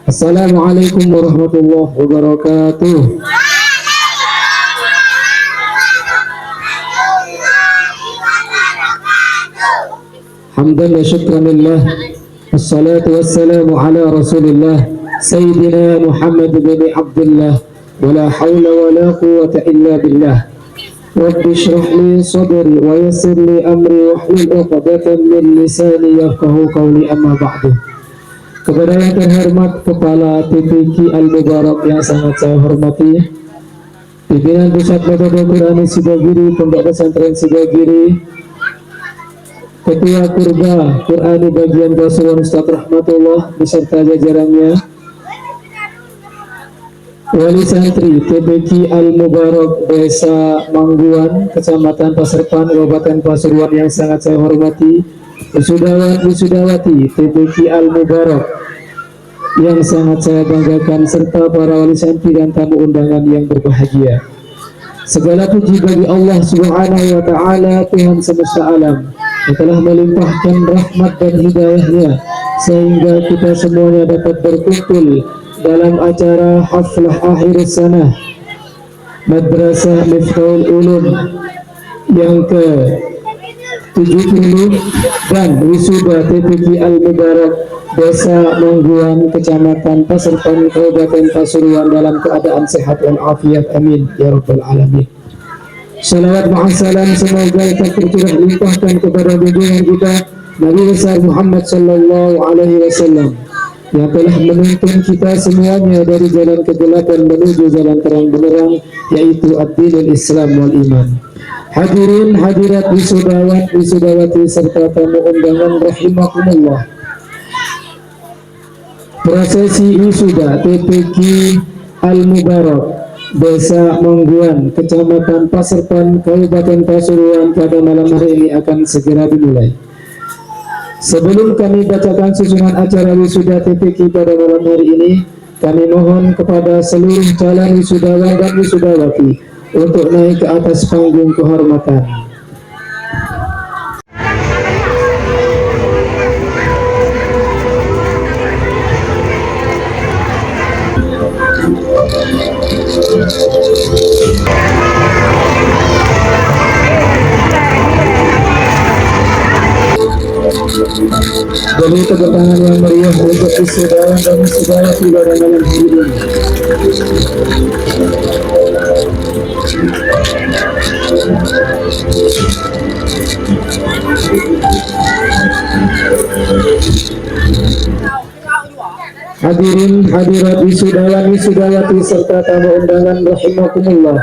Assalamualaikum warahmatullahi wabarakatuh. Hamdan wa syukran lillah. Assalatu wassalamu ala rasulillah Sayyidina Muhammad bin Abdullah. Wa la hawla wa la quwwata illa billah. Rabbi shrah li sadri wa yassir li amri wa hlul 'uqdatam min lisani yafqahu qawli, amma ba'du. Kepada yang terhormat Kepala TPQ Al-Mubarak yang sangat saya hormati, Pimpinan Pusat Metode Qur'ani Sidagiri, Pondok Pesantren Sidagiri, Ketua Kurba Qur'ani Bagian Pasuruan Ustaz Rahmatullah beserta jajarannya, Wali Santri TPQ Al-Mubarak Desa Mangguan, Kecamatan Pasirpan, Kabupaten Pasuruan yang sangat saya hormati, Wisudawan Wisudawati TPQ Al-Mubarak yang sangat saya banggakan, serta para wali santri dan tamu undangan yang berbahagia. Segala puji bagi Allah Subhanahu wa Ta'ala, Tuhan semesta alam, yang telah melimpahkan rahmat dan hidayahnya sehingga kita semuanya dapat berkumpul dalam acara haflah akhir sana Madrasah Miftahul Ulum yang ke-70 dan wisuda TPQ Al-Mubarak Desa Mangguan, Kecamatan Pasirpan, Kabupaten Pasuruan dalam keadaan sehat dan afiat. Amin ya rabbal alamin. Salawat ma'asalam semoga tak tercurah limpahkan kepada junjungan kita Nabi besar Muhammad sallallahu alaihi wasallam yang telah menuntun kita semuanya dari jalan kegelapan menuju jalan terang benderang, yaitu ad-dinul Islam wal iman. Hadirin hadirat wisudawan wisudawati serta tamu undangan rahimakumullah. Prosesi wisuda TPQ Al-Mubarak Desa Mangguan, Kecamatan Pasirpan, Kabupaten Pasuruan pada malam hari ini akan segera dimulai. Sebelum kami bacakan susunan acara wisuda TPQ pada malam hari ini, kami mohon kepada seluruh calon wisudawan dan wisudawati untuk naik ke atas panggung kehormatan. Beri tepuk tangan yang meriah untuk wisudawan dan wisudawati pada malam hari ini. Hadirin hadirat wisudawan wisudawati serta tamu undangan rahimakumullah,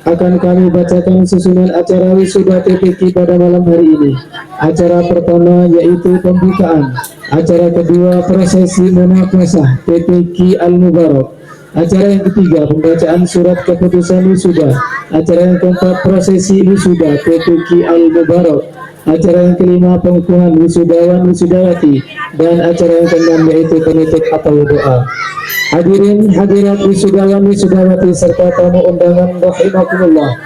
akan kami bacakan susunan acara wisuda TPQ pada malam hari ini. Acara pertama yaitu pembukaan, acara kedua prosesi munaqashah TPQ Al-Mubarak, acara yang ketiga pembacaan surat keputusan wisuda, acara yang keempat prosesi wisuda TPQ Al-Mubarak, acara yang kelima pengukuhan wisudawan wisudawati, dan acara yang keenam yaitu penutup atau doa. Hadirin hadirat wisudawan wisudawati serta tamu undangan rahimakumullah,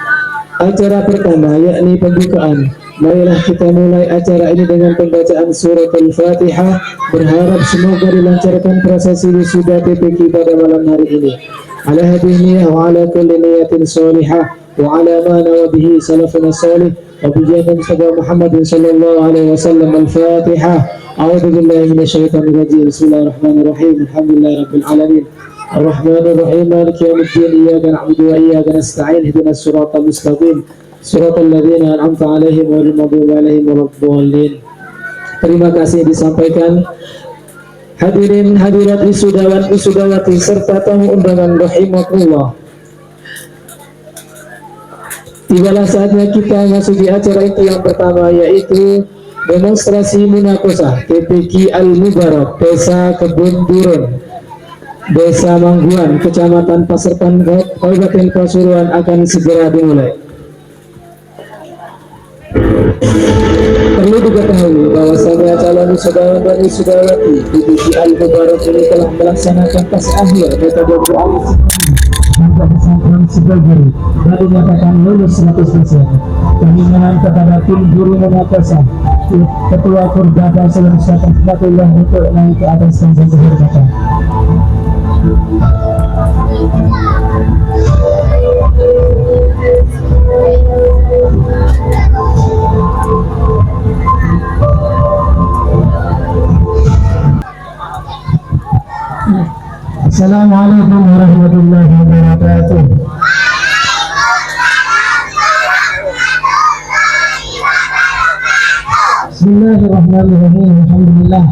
acara pertama yakni pembukaan. Marilah kita mulai acara ini dengan pembacaan surat Al-Fatihah, berharap semoga dilancarkan prosesi wisuda TPQ pada malam hari ini. Ala hadhihi wa ala kulli niyatin salihah wa ala ma nawa bihi salafuna salih wa bijahin sabah Muhammadin sallallahu alaihi wasallam. Al-Fatihah. A'udzu billahi minasyaitonir rajim. Bismillahirrahmanirrahim. Alhamdulillahi rabbil alamin. Ar-Rahmanir Rahim. Maliki yaumiddin. Iyyaka na'budu wa iyyaka nasta'in. Ihdinas siratal mustaqim. Siratal ladzina an'amta 'alaihim ghairil maghdubi 'alaihim waladdallin. Terima kasih disampaikan. Hadirin hadirat wisudawan wisudawati serta tamu undangan rahimakumullah. Tibalah saatnya kita masuki acara itu yang pertama, yaitu demonstrasi munaqashah TPQ Al-Mubarak Desa Kebun Durun, Desa Mangguan, Kecamatan Pasirpan, Kabupaten Pasuruan akan segera dimulai. Perlu diketahui bahwasanya calon wisudawan dan wisudawati TPQ Al-Mubarak ini telah melaksanakan tes akhir metode Qur'ani sebagai dan dinyatakan lulus 100%. Kami mohon kepada tim guru munaqashah, Ketua Kurba dan seluruh staff untuk naik ke atas panggung kehormatan. Assalamualaikum warahmatullahi wabarakatuh. Bismillahirrahmanirrahim. Alhamdulillah.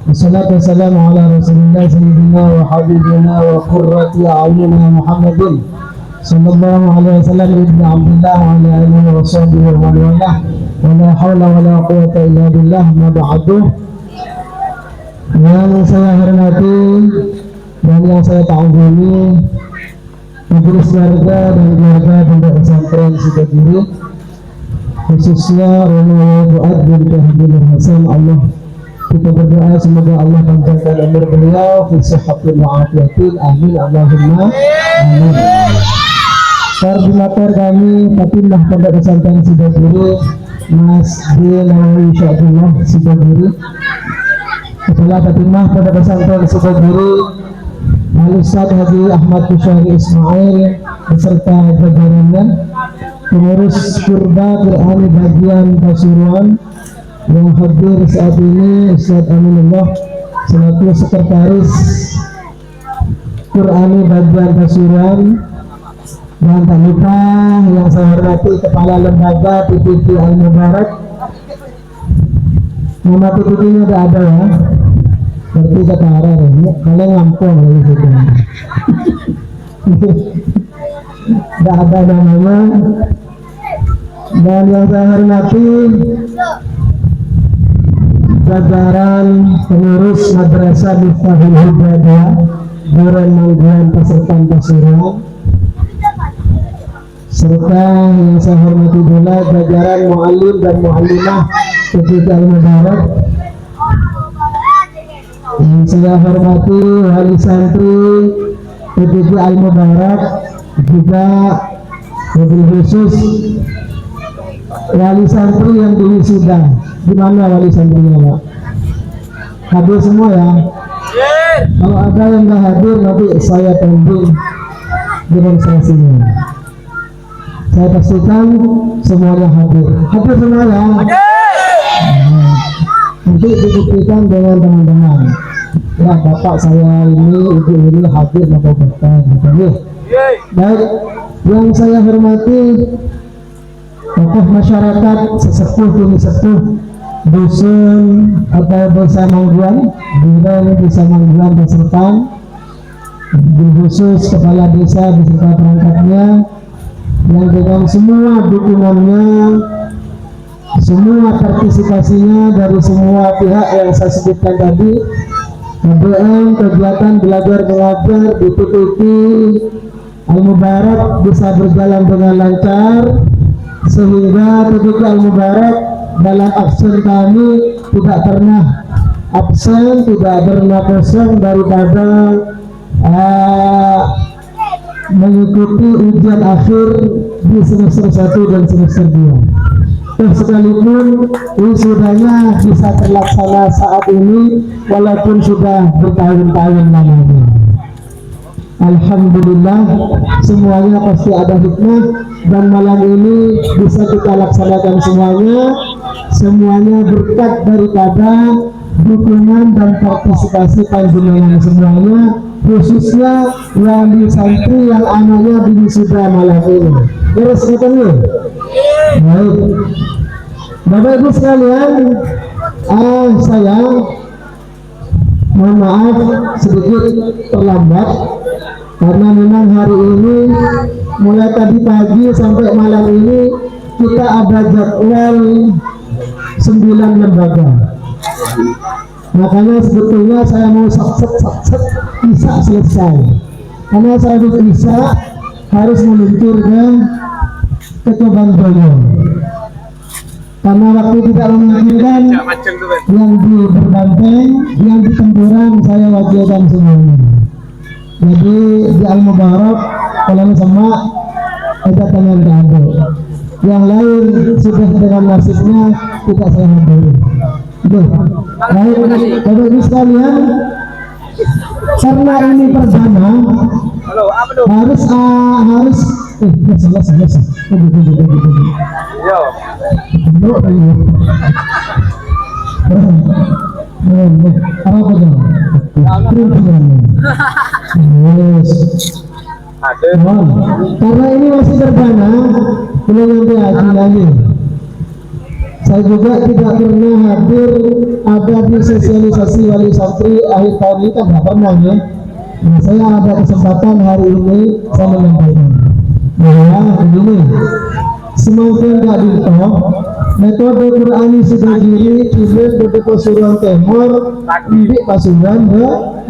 Wassalatu wassalamu ala Rasulillah sayyidina wa habibina wa qurrati a'yunina Muhammadin sallallahu alaihi wasallam ibn Abdullah wa ala alihi wa sahbihi wa man walah. Wa la haula wa la quwwata illa billah. Ma ba'du. Yang saya hormati dan yang saya kagumi majelis warga dan keluarga Pondok Pesantren Sukagiri, khususnya Romo Fuad bin Kahbil Hasan, Allah kita berdoa semoga Allah panjangkan umur beliau fi sihhatin wa afiatin, amin Allahumma amin. Koordinator kami Fatimah Pondok Pesantren Sukagiri, Mas Nawawi Syabullah Sukagiri, Kepala Fatimah Pondok Pesantren Sukagiri, Al-Ustaz Haji Ahmad Syahri Ismail beserta jajarannya, pengurus Kurba Qur'ani bagian Pasuruan yang hadir saat ini, Ustaz Aminullah selaku sekretaris Qur'ani bagian Pasuruan, dan tak lupa yang saya hormati Kepala Lembaga PPP Al-Mubarak. Nama PPP-nya tidak ada ya, berarti kata arah ya, kalian ngampung lagi gitu. Tidak ada namanya. Dan yang saya hormati jajaran pengurus Madrasah Miftahul Hidayah Duren Manggulan Pasekan Pasuruan, serta yang saya hormati pula jajaran mu'alim dan mu'alimah PPP Al-Mubarak. Yang saya hormati wali santri PPP Al-Mubarak, juga mobil khusus wali santri yang diwisuda. Di mana wali santrinya Pak? Hadir semua ya? Kalau ada yang nggak hadir nanti saya pending demonstrasinya. Saya pastikan semuanya hadir. Hadir semua ya? Nanti dibuktikan dengan teman-teman. Ya bapak saya ini, ibu ini hadir atau bukan? Baik, yang saya hormati tokoh masyarakat, sesepuh demi sepuh dusun atau desa Manggulan, desa Manggulan beserta khusus kepala desa beserta perangkatnya, yang dengan semua dukungannya, semua partisipasinya dari semua pihak yang saya sebutkan tadi, KBM, kegiatan belajar mengajar di PPP Al-Mubarak bisa berjalan dengan lancar, sehingga PPP Al-Mubarak dalam absen kami tidak pernah absen, tidak pernah kosong daripada mengikuti ujian akhir di semester 1 dan semester 2. Sekalipun wisudanya bisa terlaksana saat ini walaupun sudah bertahun-tahun lamanya. Alhamdulillah, semuanya pasti ada hikmah, dan malam ini bisa kita laksanakan semuanya berkat daripada dukungan dan partisipasi panjenengan semuanya, khususnya wali santri yang anaknya diwisuda malam ini. Terus ketemu. Baik, Bapak Ibu sekalian, saya mohon maaf sedikit terlambat karena memang hari ini mulai tadi pagi sampai malam ini kita ada jadwal 9 lembaga. Makanya sebetulnya saya mau sakset bisa selesai, karena saya bisa harus meluncur ke Kebandoyo, karena waktu tidak memungkinkan. Yang di Berbanteng, yang di Temburang saya wakilkan semuanya. Jadi di Al-Mubarak kalau sama ada tangan kado, yang lain sudah dengan nasibnya tidak saya hadiri. Baik, Bapak Ibu sekalian, karena ini perdana harus Apa dong? Yes. Karena ini masih perdana, belum nanti haji lagi. Saya juga tidak pernah hadir ada di sosialisasi wali santri akhir tahun ini, kan nggak pernah ya. Nah, saya ada kesempatan hari ini saya menyampaikan bahwa begini, semakin gak ditoh metode Qur'ani sudah diri iblis dari Pasuruan Timur bidik Pasuruan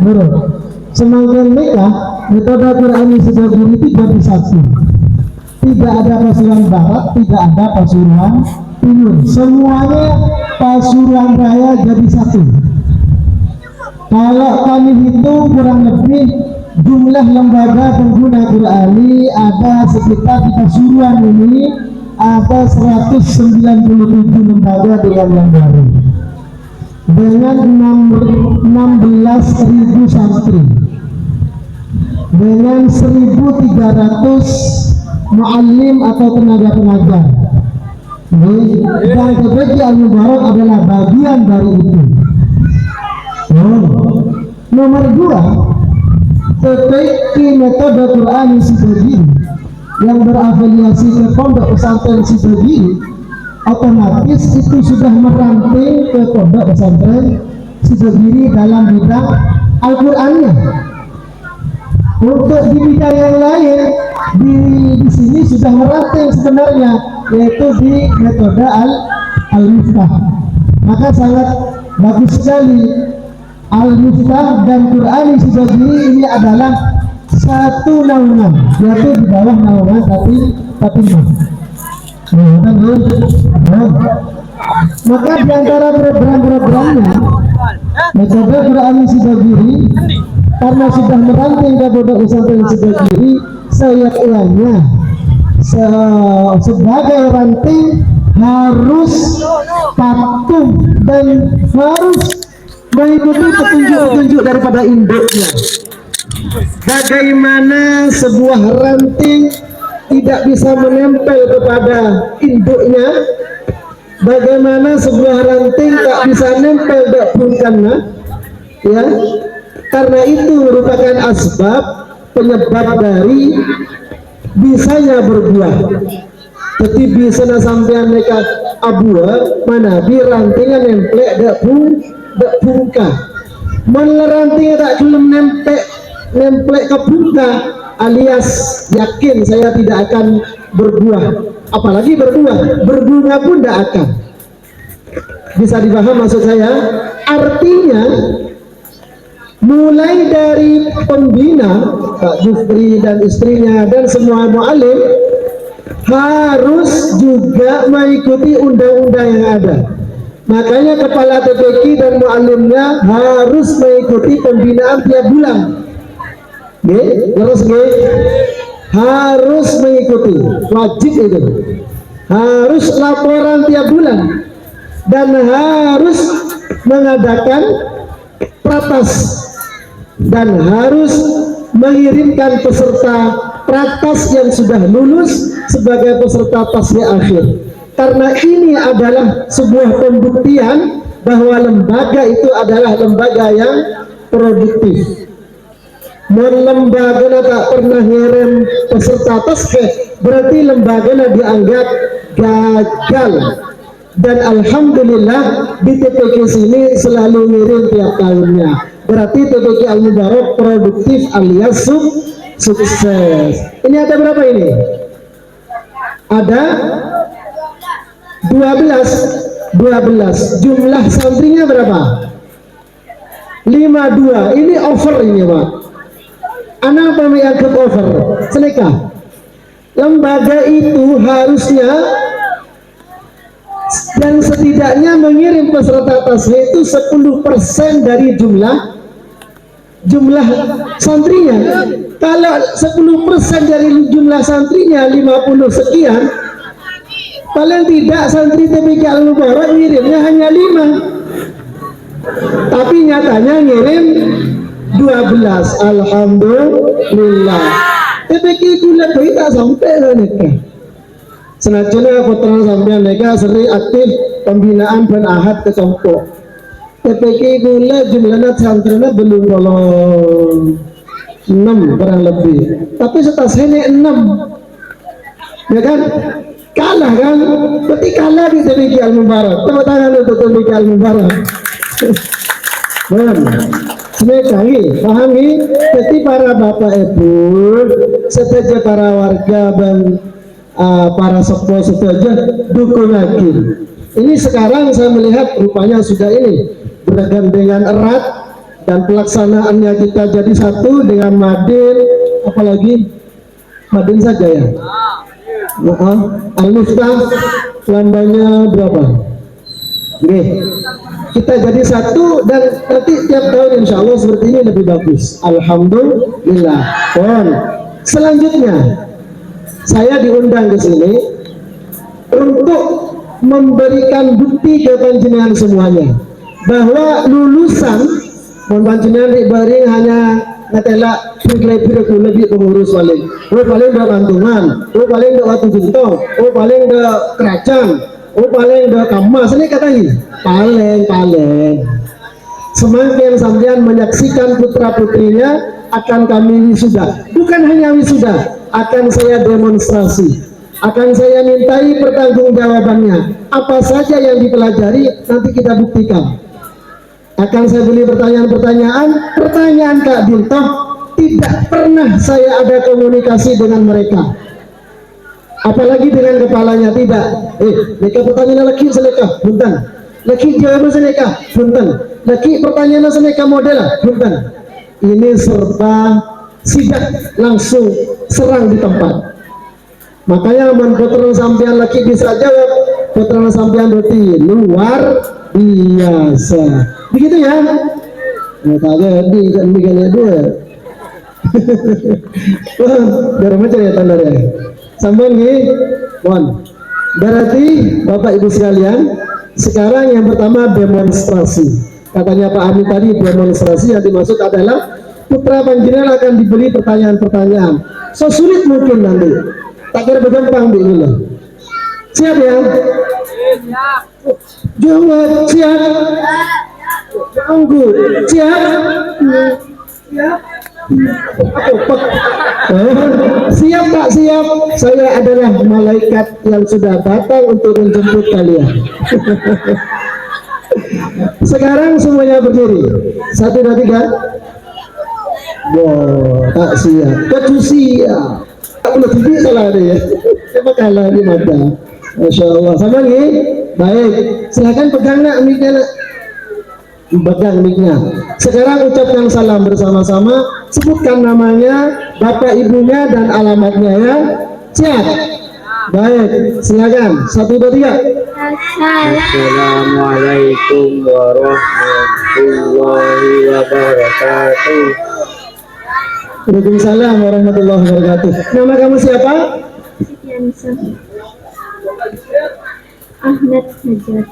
Barat. Semakin nikah metode Qur'ani sudah diri tidak disatu, tidak ada Pasuruan Barat, tidak ada Pasuruan Timur, semuanya Pasuruan Raya jadi satu. Kalau kami hitung kurang lebih jumlah lembaga pengguna Qur'ani ada sekitar di Pasuruan ini ada 197 lembaga dengan yang baru dengan 16.000 santri dengan 1.300 muallim atau tenaga pengajar. Dan TPQ Al-Mubarak adalah bagian dari itu. Nomor 2, TPQ metode Qur'ani Sidogiri yang berafiliasi ke pondok pesantren Sidogiri otomatis itu sudah meranting ke pondok pesantren Sidogiri dalam bidang Al-Qur'annya. Untuk di bidang yang lain di sini sudah meranting sebenarnya, yaitu di metode Al-Miftah. Maka sangat bagus sekali Al-Miftah dan Qur'ani Sidogiri ini adalah satu naungan, yaitu di bawah naungan Tatimah. Maka di antara program-programnya metode Qur'ani Sidogiri karena sudah meranting ke pondok pesantren Sidogiri, seyogyanya sebagai ranting harus patuh dan harus mengikuti petunjuk-petunjuk daripada induknya. Bagaimana sebuah ranting tidak bisa menempel kepada induknya, bagaimana sebuah ranting tak bisa nempel ke puncaknya, ya, karena itu merupakan asbab penyebab dari bisanya berbuah. Jadi bisa sampean mereka abua mana di rantingnya nempel dak bungka, mana rantingnya tak belum nempel ke bungka, alias yakin saya tidak akan berbuah, apalagi berbuah, berbunga pun tidak akan. Bisa dipaham maksud saya? Artinya mulai dari pembina Pak Jufri dan istrinya dan semua mu'alim harus juga mengikuti undang-undang yang ada. Makanya kepala TPQ dan mu'alimnya harus mengikuti pembinaan tiap bulan. Harus mengikuti, wajib itu. Harus laporan tiap bulan dan harus mengadakan pratas dan harus mengirimkan peserta pratas yang sudah lulus sebagai peserta tasbih akhir. Karena ini adalah sebuah pembuktian bahwa lembaga itu adalah lembaga yang produktif. Lembaga tak pernah ngirim peserta tasbih berarti lembaga dianggap gagal. Dan alhamdulillah di TPQ sini selalu ngirim tiap tahunnya. Berarti TPQ Al-Mubarak produktif alias sukses. Ini ada berapa ini? Ada 12. Jumlah santrinya berapa? 52. Ini over ini Pak. Anak apa yang ke over? Seleka. Lembaga itu harusnya dan setidaknya mengirim peserta tasbih itu 10% dari jumlah santrinya. Kalau 10% dari jumlah santrinya 50 sekian, paling tidak santri TPQ Al-Mubarak ngirimnya hanya 5, tapi nyatanya ngirim 12. Alhamdulillah. TPQ itu lebih tak sampai mereka. Senajan putra sampai mereka sering aktif pembinaan dan ahad ke Congkok. TPK gula jumlahnya santrinya belum kalau 6 kurang lebih, tapi setasnya 6, ya kan? Kalah kan? Berarti kalah di TPK Al Mubarak. Tepuk tangan untuk TPK Al Mubarak. Sebenarnya pahami, jadi para bapak ibu, seteja para warga dan para sepuh seteja dukung lagi. Ini sekarang saya melihat rupanya sudah ini bergandengan erat dan pelaksanaannya kita jadi satu dengan Madin, apalagi Madin saja ya. Al-Miftah lambangnya berapa? Oke, kita jadi satu dan nanti tiap tahun insya Allah seperti ini lebih bagus. Alhamdulillah. Selanjutnya saya diundang ke sini untuk memberikan bukti ke panjenengan semuanya bahwa lulusan panjenengan diberi hanya ngatela lebih lebih pengurus paling paling udah bantungan, paling udah waktu bintang, paling udah kerajaan, paling udah kamas. Ini katanya paling semakin sampean menyaksikan putra putrinya akan kami wisuda, bukan hanya wisuda, akan saya demonstrasi, akan saya mintai pertanggungjawabannya apa saja yang dipelajari nanti kita buktikan. Akan saya beri pertanyaan Kak Bintoh, tidak pernah saya ada komunikasi dengan mereka, apalagi dengan kepalanya tidak. Mereka pertanyaan lagi seleka, buntan. Lagi jawaban seleka, buntan. Lagi pertanyaan seleka model, buntan. Ini serba sidak langsung serang di tempat. Makanya putra sampean lagi bisa jawab, putra sampean berarti luar biasa. Begitu ya? Kagak dikali dua. Dari macam ya tandanya. Sampai nih, berarti Bapak Ibu sekalian, sekarang yang pertama demonstrasi. Katanya Pak Amin tadi demonstrasi yang dimaksud adalah putra panjenengan akan diberi pertanyaan-pertanyaan. So sulit mungkin nanti. Tak kira bergampang di ini. Siap ya? Siap. Jawab siap. Tunggu. Siap. Siap. Siap tak siap? Saya adalah malaikat yang sudah datang untuk menjemput kalian. Sekarang semuanya berdiri. 1, 2, 3. Wow, tak siap. Siap. Tak boleh tinggi salah ada ya. Siapa kalah di mata? Masya Allah. Sama nih. Baik. Silakan pegang nak mic-nya nak. Pegang mic-nya. Sekarang ucapkan salam bersama-sama. Sebutkan namanya, bapak ibunya dan alamatnya ya. Siap. Baik. Silakan. 1, 2, 3. Assalamualaikum warahmatullahi wabarakatuh. Waalaikumsalam warahmatullahi wabarakatuh. Nama kamu siapa? Ahmad Hajar.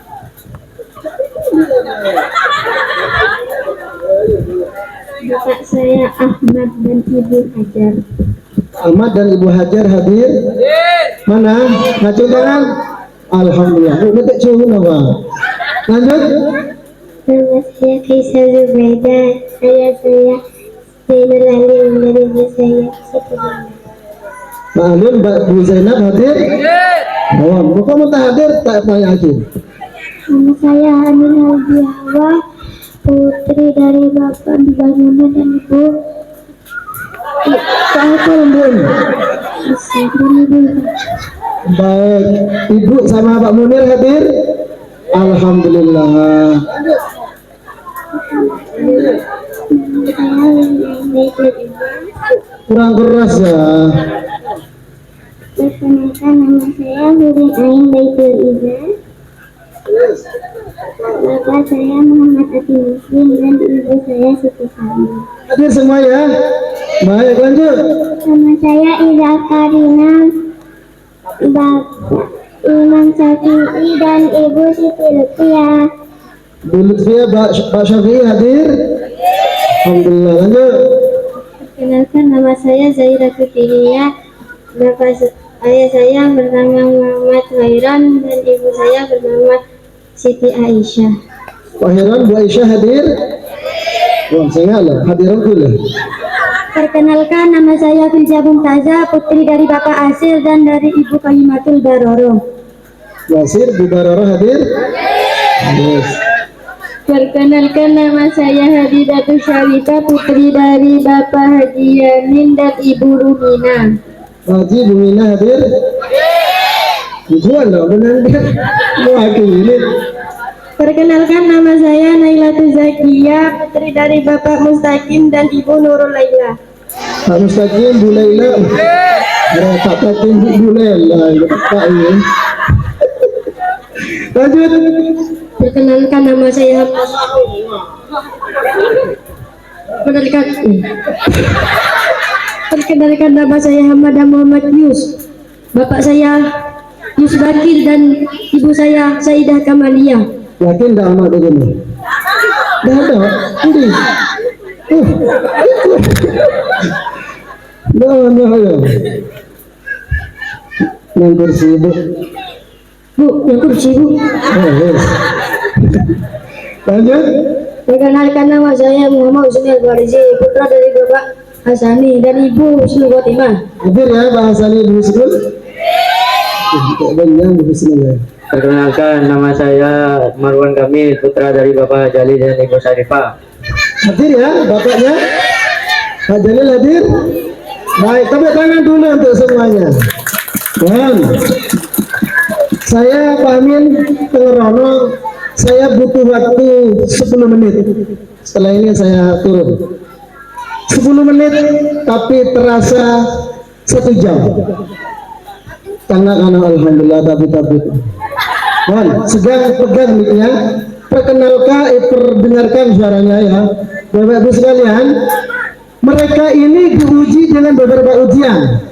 Bapak saya Ahmad dan Ibu Hajar. Ahmad dan Ibu Hajar hadir? Mana? Maju tangan. Alhamdulillah. Ini tak cukup nama. Lanjut. Nama saya Kaisar Zubaida. Saya Zainal Alim dari ibu saya Siti Zainab. Pak Alim, Bu Zainab hadir? Oh, kamu tak hadir, tak payah hadir. Nama saya Aminah Hawa, putri dari Bapak Bangunan dan Ibu. Siapa lembun? Baik, Ibu sama Pak Munir hadir? Alhamdulillah. Kurang keras ya. Perkenalkan, nama saya Hudin Ain Baitul Izzah. Bapak saya Muhammad Ati Muslim dan ibu saya Siti Salma. Hadir semua ya. Baik, lanjut. Nama saya Iza Karina, Bapak Imam Syafi'i dan Ibu Siti Lutfiah. Bu Lutfiah, Pak Syafi'i hadir? Alhamdulillah. Lanjut. Perkenalkan, nama saya Zaira Fitriya. Bapak ayah saya bernama Muhammad Khairan dan ibu saya bernama Siti Aisyah. Pak Heron, Bu Aisyah hadir? Wah, saya ngalah, hadiran dulu. Perkenalkan, nama saya Filja Mumtaza, putri dari Bapak Asil dan dari Ibu Kalimatul Baroro. Nasir, Bu Barara hadir? Yes. Perkenalkan, nama saya Hadidatul Syarifah, putri dari Bapak Haji Yamin dan Ibu Rumina. Haji, Bu Mina hadir? Bukan dong, benar kan? Mewakili. Perkenalkan, nama saya Nailatul Zakiyah, putri dari Bapak Mustaqim dan Ibu Nurul Laila. Pak Mustaqim, Bu Laila. Pak Tatim, Bu Laila. Pak ini. Lanjut. Perkenalkan, nama saya Perkenalkan, nama saya Hamada Muhammad Yus. Bapak saya Yus Bakir dan ibu saya Saidah Kamaliyah. Yakin dah anak begini? Dah ada? Ini? Dah ada. Yang kursi Bu. Bu, yang kursi Bu. Yes. Lanjut. Perkenalkan, nama saya Muhammad Usman Farizi, putra dari Bapak Hasani dan Ibu Husnul Khotimah. Hadir ya bahasa ini Bu Husnul? Banyak Bu Husnul ya. Perkenalkan, nama saya Marwan Kamil, putra dari Bapak Jalil dan Ibu Syarifah. Hadir ya bapaknya? Pak Jalil hadir? Baik, tepuk tangan dulu untuk semuanya. Dan saya Pak Amin Pengerono, saya butuh waktu 10 menit. Setelah ini saya turun. 10 menit tapi terasa 1 jam. Karena alhamdulillah tapi. Wan, sedang pegang mic-nya. Perdengarkan suaranya ya. Bapak Ibu sekalian, mereka ini diuji dengan beberapa ujian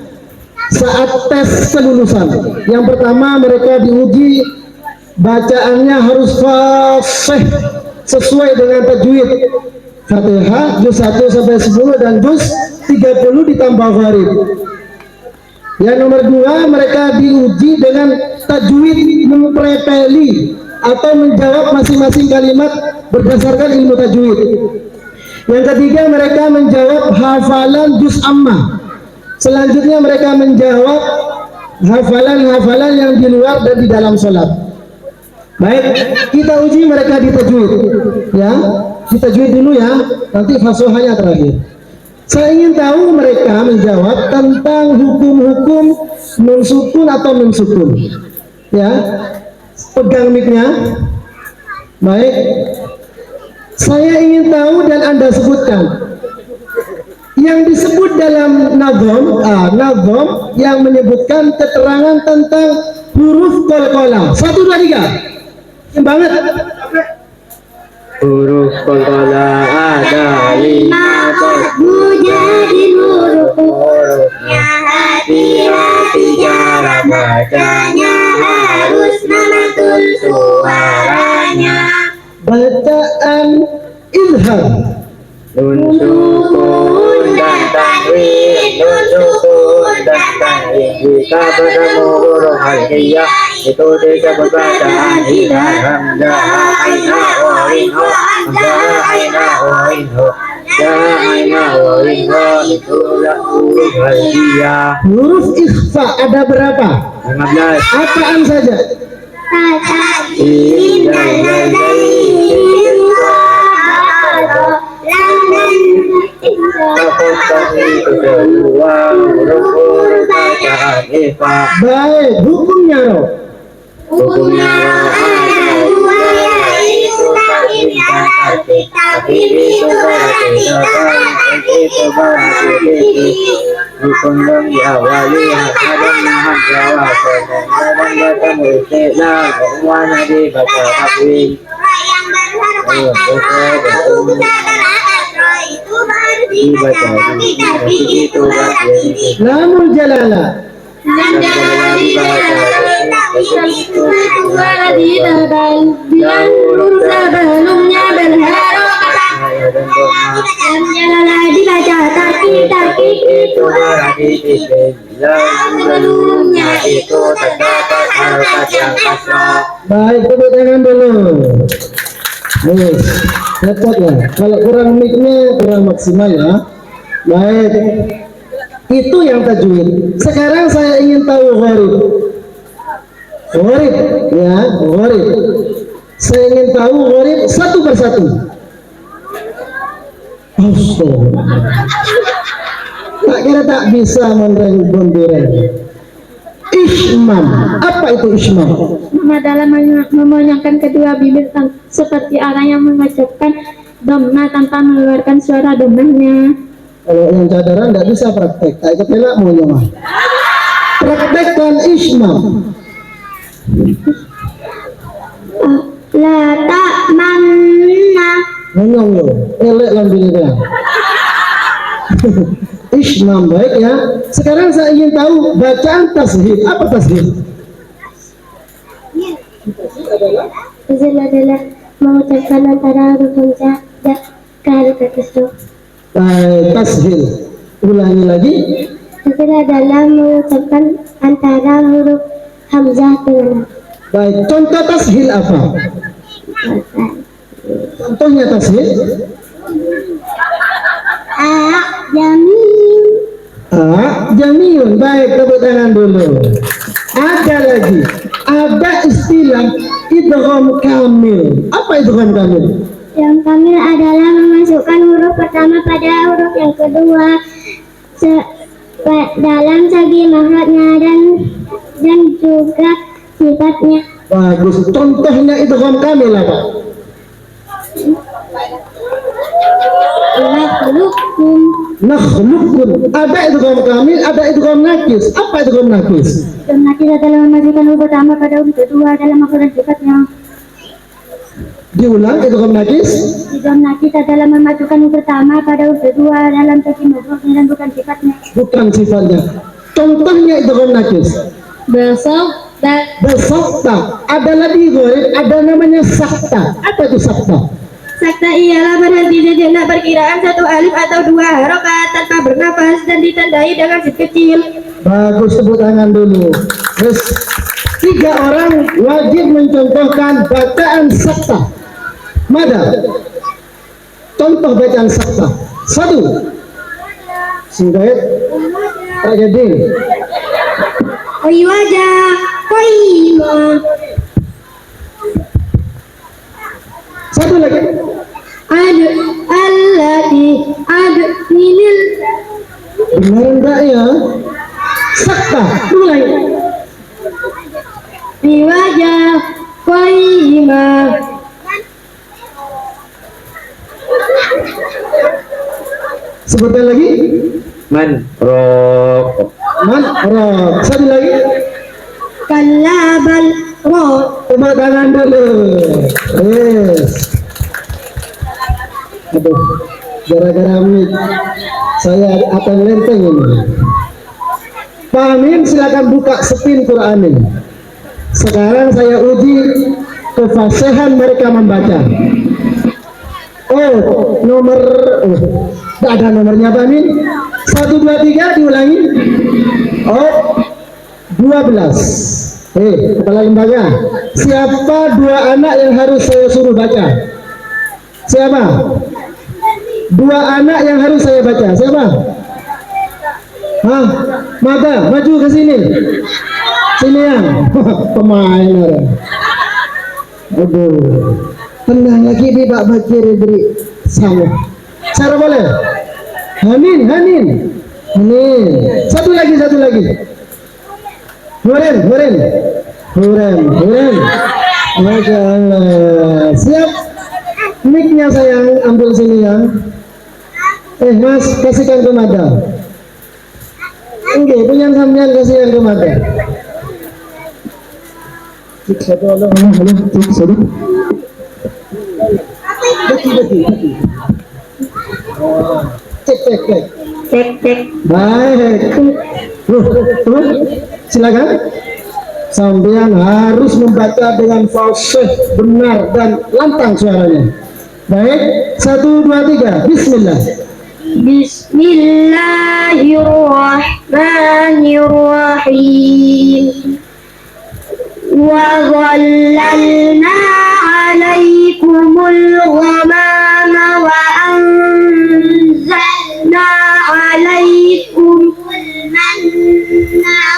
saat tes kelulusan. Yang pertama, mereka diuji bacaannya harus fasih sesuai dengan tajwid. Fatihah juz 1 sampai 10 dan juz 30 ditambah gharib. Yang nomor 2, mereka diuji dengan tajwid mempreteli atau menjawab masing-masing kalimat berdasarkan ilmu tajwid. Yang ketiga, mereka menjawab hafalan juz amma. Selanjutnya mereka menjawab hafalan-hafalan yang di luar dan di dalam sholat. Baik, kita uji mereka di tajwid ya. Di tajwid dulu ya, nanti fasohanya terakhir. Saya ingin tahu mereka menjawab tentang hukum-hukum nun sukun atau nun sukun. Ya, pegang mic-nya. Baik, saya ingin tahu dan Anda sebutkan yang disebut dalam nazom yang menyebutkan keterangan tentang huruf qalqalah. 1, 2, 3. Banget. Huruf qalqalah ada 5 Jadi hurufnya hati-hati cara bacanya, harus mematul suaranya. Bacaan izhar. nun sukun dan tanwin, nun sukun dan tanwin. Jika bertemu huruf aliyah itu disebut bacaan izhar. Hamzah, aina, wain, ho. Hamzah, aina, wain, ho. Itulah huruf aliyah. Huruf ikhfa ada berapa? 15. Apaan saja? Baik, hukumnya roh. Hukumnya tapi itu hukum yang diawali adam nahan jawab dan bertemu istilah keuangan di baca takwin. Lamul jalalah. Sebelumnya berharap dibaca taki itu sebelumnya itu terdapat harokat yang kasar. Baik, tepuk tangan dulu. Yes, repot ya. Kalau kurang mic-nya kurang maksimal ya. Baik, itu yang tajwid. Sekarang saya ingin tahu gharib. Gharib ya, gharib. Saya ingin tahu gharib satu persatu. Tak kira tak bisa menerang bondiran. Ismam, apa itu ismam? Dalam memoyangkan kedua bibir seperti orang yang mengucapkan dhamma tanpa mengeluarkan suara dhammanya. Kalau yang cadaran tidak bisa praktek, tak ikut pelak mau nyoba. Praktekkan ismam. La tak manna. Ngomong lo, elek lambilnya. Ismam, baik ya. Sekarang saya ingin tahu bacaan tasbih. Apa tasbih? Tasbih adalah mengucapkan antara huruf hamzah dan ke huruf tersebut. Baik, tasbih. Ulangi lagi. Tasbih adalah mengucapkan antara huruf hamzah dengan Baik, contoh tasbih apa? Contohnya tasbih. jamil. Jamil. Baik, tepuk tangan dulu. Ada lagi. Ada istilah idgham kamil. Apa idgham kamil? Yang kamil adalah memasukkan huruf pertama pada huruf yang kedua dalam segi makhrajnya dan juga sifatnya. Bagus. Contohnya idgham kamil apa? Nakhluqukum. Nakhluqukum. Ada idgham kamil, ada idgham nakis. Apa idgham nakis? Idgham nakis adalah memasukkan huruf pertama pada huruf kedua dalam makhraj dan sifatnya. Diulang, idgham nakis. Idgham nakis adalah memasukkan huruf pertama pada huruf kedua dalam segi makhrajnya dan bukan sifatnya. Bukan sifatnya. Contohnya idgham nakis. Besok dan Besokta. Ada lagi gharib, ada namanya sakta. Apa itu sakta? sakta ialah berhenti sejenak perkiraan satu alif atau dua harokat tanpa bernafas dan ditandai dengan sip kecil. Bagus, tepuk tangan dulu. Terus 3 orang wajib mencontohkan bacaan sakta. Mada. Contoh bacaan sakta. 1. Singkat. Tragedi. Oi wajah, koima. 1 lagi. Adu alati adu ninil. Benar enggak ya? Sakta. Mulai. Oi wajah, koima. Sebutkan lagi. Man rok. Man rok. 1 lagi. Kalabal ro. Tepuk tangan dulu. Yes. Aduh, gara-gara mic saya akan lempeng ini. Pak Amin, silakan buka spin Quran ini. Sekarang saya uji kefasihan mereka membaca. Oh, nomor tidak ada nomornya Pak Amin. 1, 2, 3 diulangi. Oh, 12. Kepala lembaga, siapa 2 anak yang harus saya suruh baca? Siapa? 2 anak yang harus saya baca. Siapa? Hah? Mata, maju ke sini. Sini ya. Pemain orang. Aduh. Tenang lagi di Pak Bakir beri sama. Cara boleh? Hanin. 1 lagi. Huren. Masya Allah. Siap. Mic-nya sayang, ambil sini ya. Mas, kasihkan ke Mada. Oke, punya sampean kasihkan ke Mada. Cik satu Allah, cik satu. Beki. Cek. Baik. Silakan. Sampean harus membaca dengan fasih, benar dan lantang suaranya. Baik, 1, 2, 3. Bismillah. Bismillahirrahmanirrahim. Wa dhallalna 'alaikum عليكم الغمام وأنزلنا عليكم المن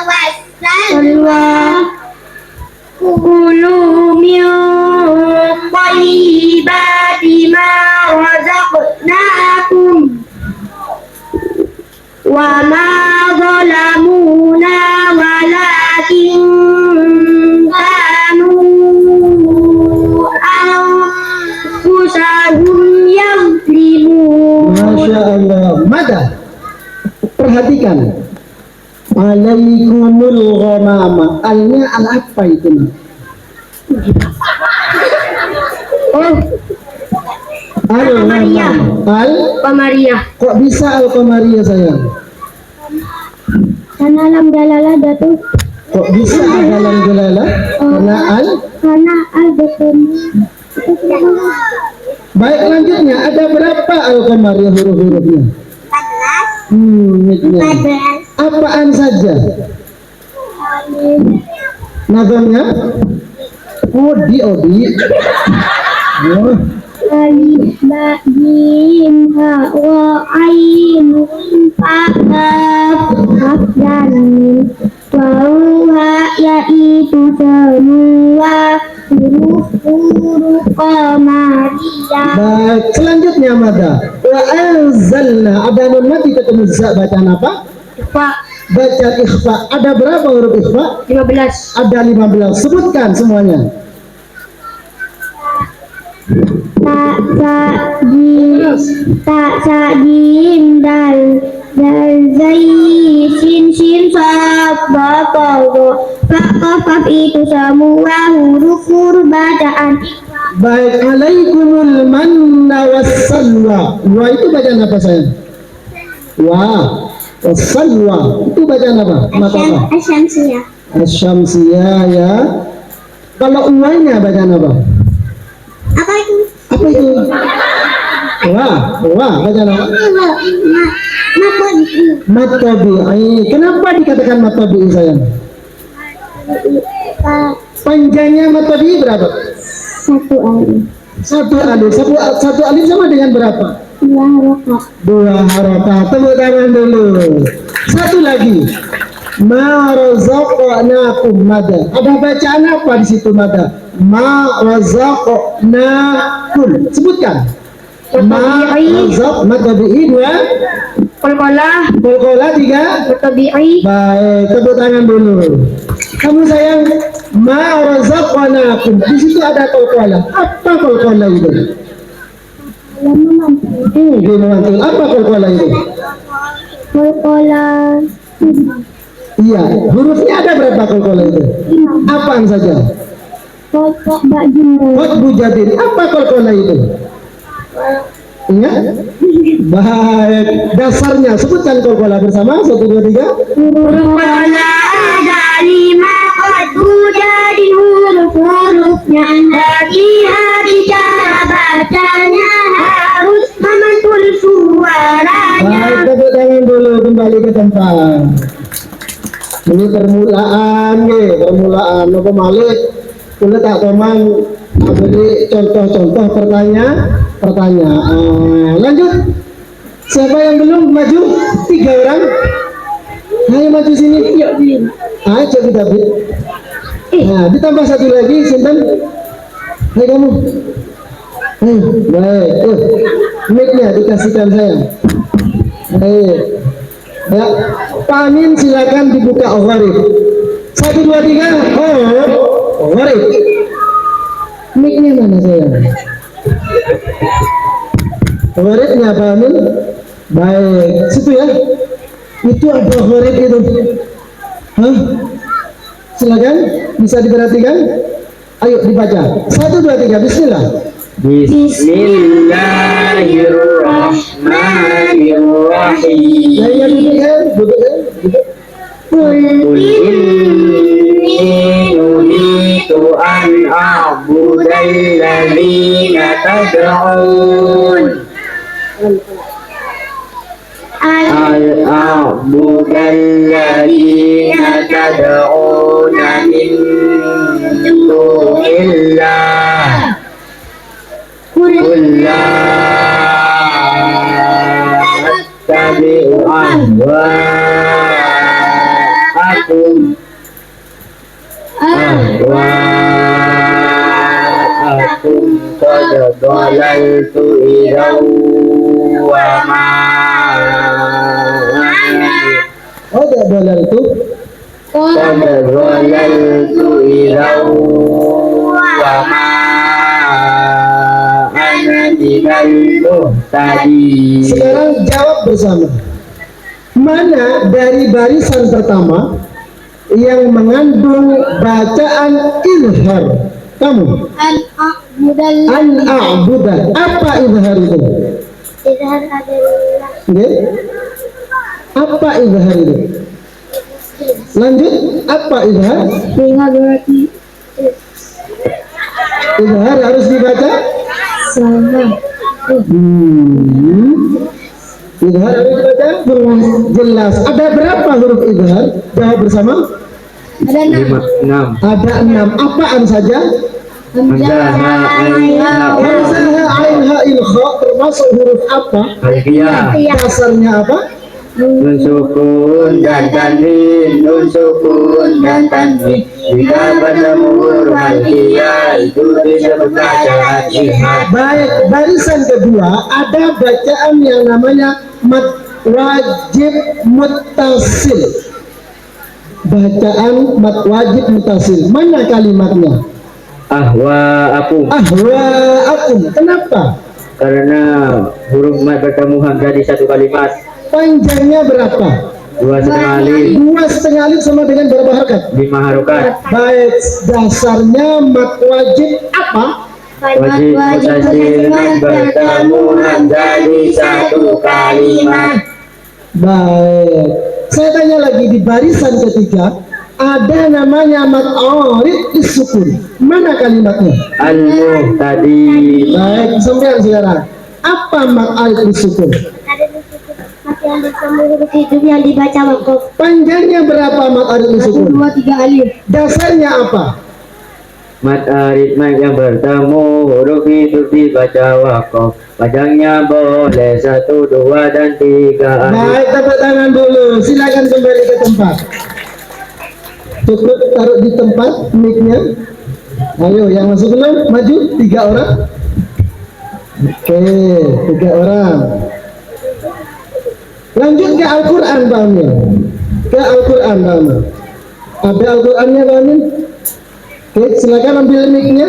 والسلوى كلوا من طيبات ما رزقناكم وما ظلمونا ولكن كانوا أنفسهم يظلمون. Masya Allah. Mada. Perhatikan. Alaikumul ghamama. Alnya al apa itu? Oh, Al-ghamama. Maria. Kok bisa al-qamariyah sayang? Karena alam dalala tuh. Kok bisa dalam gelala? Karena al betul. Baik, lanjutnya ada berapa al-qamariyah huruf-hurufnya? 14. Apaan saja? Nazamnya? Odi. Oh. Alif ba jim ha wa ain fa kaf dan mim wa ya itu semua huruf qamariyah. Baik, selanjutnya mada. Wa anzalna, ada nun mati ketemu za, bacaan apa? Ikhfa Baca ikhfa. Ada berapa huruf ikhfa? 15. Ada 15. Sebutkan semuanya. Ta jim dal zai sin sad ba kaf itu semua huruf bacaan. Baik, alaikumul manna wassalwa. Wa itu bacaan apa sayang? Wa. Wassalwa itu bacaan apa? Mata apa? Asyamsiyah. Asyamsiyah ya. Kalau uwanya bacaan apa? Apa itu? Apa itu? Wah, bacaan apa? Matabi'i. Kenapa dikatakan matabi'i sayang? Panjangnya matabi'i berapa? 1 alif. Satu alif sama dengan berapa? 2 harakat. 2 harakat. Tepuk tangan dulu. Satu lagi. Ma razaqnakum mada. Ada bacaan apa di situ mada? Ma razaqnakum. Sebutkan. Ma razaq matabi'i 2. Qalqalah. Qalqalah 3. Tabi'i. Baik, tepuk tangan dulu. Kamu sayang, ma razaqnakum. Di situ ada qalqalah. Apa qalqalah itu? Mantul. Apa qalqalah itu? Qalqalah. Iya, hurufnya ada berapa qalqalah itu? Apaan saja? Qalqalah ba'jim. Qad bujadin. Apa qalqalah itu? Ingat? Baik, dasarnya sebutkan qalqalah bersama. 1, 2, 3. Qalqalah ada 5 qad bujadin hurufnya. Hati-hati cara bacanya harus memantul suaranya. Baik, tepuk tangan dulu, kembali ke tempat. Ini permulaan, apa malik? Kita tak teman beri contoh-contoh pertanyaan. Lanjut. Siapa yang belum maju? 3 orang. Ayo maju sini. Yuk. Ayo kita David. Nah, ditambah 1 lagi, Sinten. Hai kamu. Baik. Mic-nya dikasihkan saya. Baik. Ya, Pak Amin silakan dibuka gharib. 1, 2, 3. Gharib. Mic-nya mana saya? Gharibnya Pak Amin. Baik, situ ya. Itu ada gharib itu. Hah? Silakan, bisa diperhatikan. Ayo dibaca. 1, 2, 3. Bismillah. Bismillahirrahmanirrahim. Ya, duduk. Qul inni nuhitu an a'budal ladzina tad'un a'budal ladzina tad'una min dunillah tattabi'u ahwa'akum qad dhalaltu idzan wa ma Ada dalal tu. qad dhalaltu idzan wa ma ana minal muhtadin. Sekarang jawab bersama. Mana dari barisan pertama yang mengandung bacaan izhar? Kamu. An a'budah. Apa izhar itu? Izhar adalah Nggih? Apa izhar itu? Lanjut. Apa izhar? dengan berarti Izhar harus dibaca. sama Izhar harus dibaca. Jelas. Ada berapa huruf izhar? Jawab bersama. ada 6 Ada 6. Apaan saja? Hamzah, ain, ha, Hamzah, ain, ha, il, kha termasuk huruf apa? alfiyah, Dasarnya apa? nun sukun dan tanwin, nun sukun dan tanwin. Jika bertemu huruf alfiyah itu disebut bacaan izhar. Baik, barisan kedua ada bacaan yang namanya mad wajib muttasil. Bacaan mad wajib muttasil. Mana kalimatnya? Ahwa'akum, Ahwa'akum. Kenapa? karena huruf mad bertemu hamzah di satu kalimat. Panjangnya berapa? 2,5 alif, 2,5 alif sama dengan berapa harakat? 5 harokat. Baik, dasarnya mad wajib apa? Wajib mutasil bertemu hamzah di satu kalimat. Baik. Saya tanya lagi di barisan ketiga ada namanya mad arid disukun. Mana kalimatnya? Al-muhtadi, Baik, sampean sekarang. Apa mad arid disukun? ada di situ mati yang bersama huruf hidup yang dibaca wakaf Panjangnya berapa mad arid disukun? 2-3 alif Dasarnya apa? mad aritma yang bertemu huruf itu dibaca wakaf. Panjangnya boleh 1, 2, dan 3 alif. Baik, tepuk tangan dulu. Silakan kembali ke tempat. Cukup taruh di tempat mic-nya. Ayo, yang masuk belum? Maju 3 orang. Oke, 3 orang. Lanjut ke Al-Quran, Pak Amir. Ke Al-Quran, Pak Amir. Ada Al-Qurannya, Pak Amir? Oke, silakan ambil mic-nya.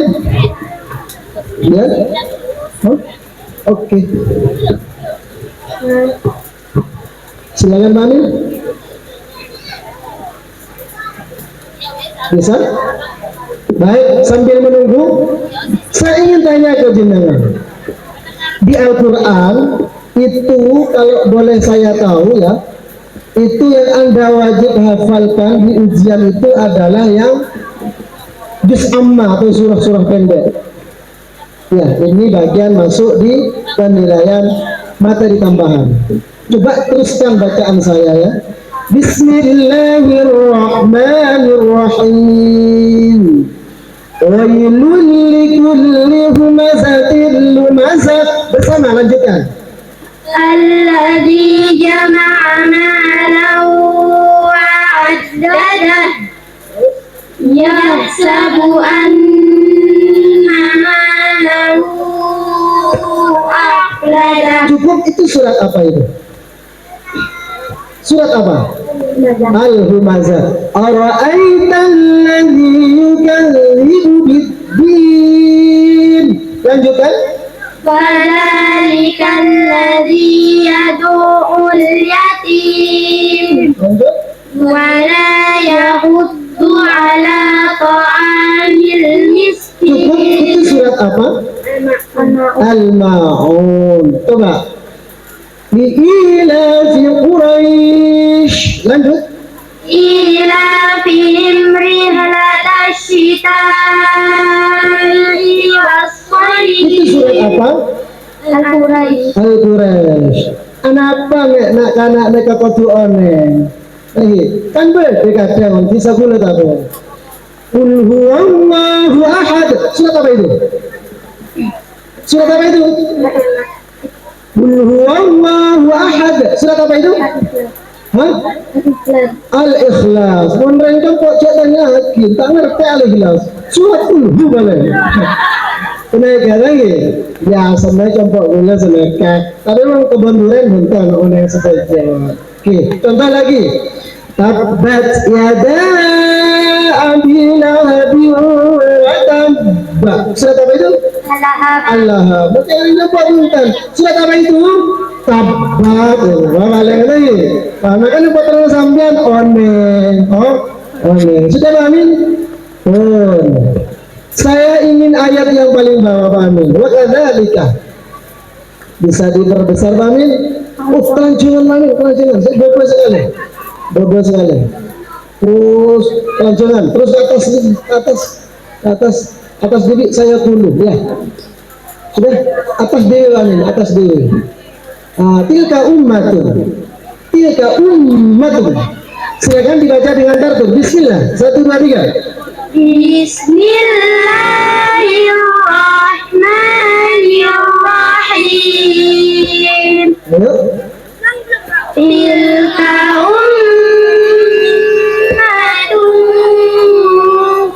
Ya. Oh, oke. Silakan, Pak Amir. Bisa? Baik, sambil menunggu, saya ingin tanya ke jenengan. Di Al-Quran itu kalau boleh saya tahu ya, itu yang Anda wajib hafalkan di ujian itu adalah yang juz amma atau surah-surah pendek. Ya, ini bagian masuk di penilaian materi tambahan. Coba teruskan bacaan saya ya. Bismillahirrahmanirrahim. Wailul likulli humazatin lumazah. Bersama lanjutkan. alladzi jama'a malan wa 'addadah yahsabu anna malahu akhladah. Cukup, itu surat apa itu? Surat apa? Al-Humazah. Ara'aital ladzi yukadzibu bid-din. Lanjutkan. Fadzalikal ladzi yad'ul yatim Lanjut. wa la yahuddu ala ta'amil Cukup, itu miskin. surat apa? Al-Ma'un. Coba. Li'ilafi Quraisy. Lanjut. Ila fihim rihlatash shita'i Itu surat was-sayf. apa? Al-Quraisy. Al-Quraisy. Anapa nek nak kanak nek kudu one. Kan beda kadang bisa kula ta. Qul huwallahu ahad. Surat apa itu? Surat apa itu? Qul huwallahu ahad. Surat apa itu? Hah? Al-Ikhlas. Menerangkan kok catanya hakim, tak ngerti Al-Ikhlas. Surat Qul balik. Kenaikan lagi. Ya, sebenarnya contoh gula senekat. Tapi memang kebanduran bukan oleh saja. Oke, contoh lagi. Tabbat yada abi lahabin wa tabba. Surat apa itu? Allah. Bukan lupa bukan. Surat apa itu? Tabbat. Balik lagi. Maka lupa terus sampean one. One. Sudah amin? Saya ingin ayat yang paling bawah, Pak Amin. Wa kadzalika. Bisa diperbesar, Pak Amin? Kelanjutan Amin, kelanjutan. Saya bobo sekali. Terus kelanjutan, terus atas diri saya dulu, ya. Sudah, atas diri Amin, atas diri. Tilka ummatun. Silakan dibaca dengan tartib. Bismillah. 1, 2, 3. Bismillahirrahmanirrahim. Ayo. Tilka ummatun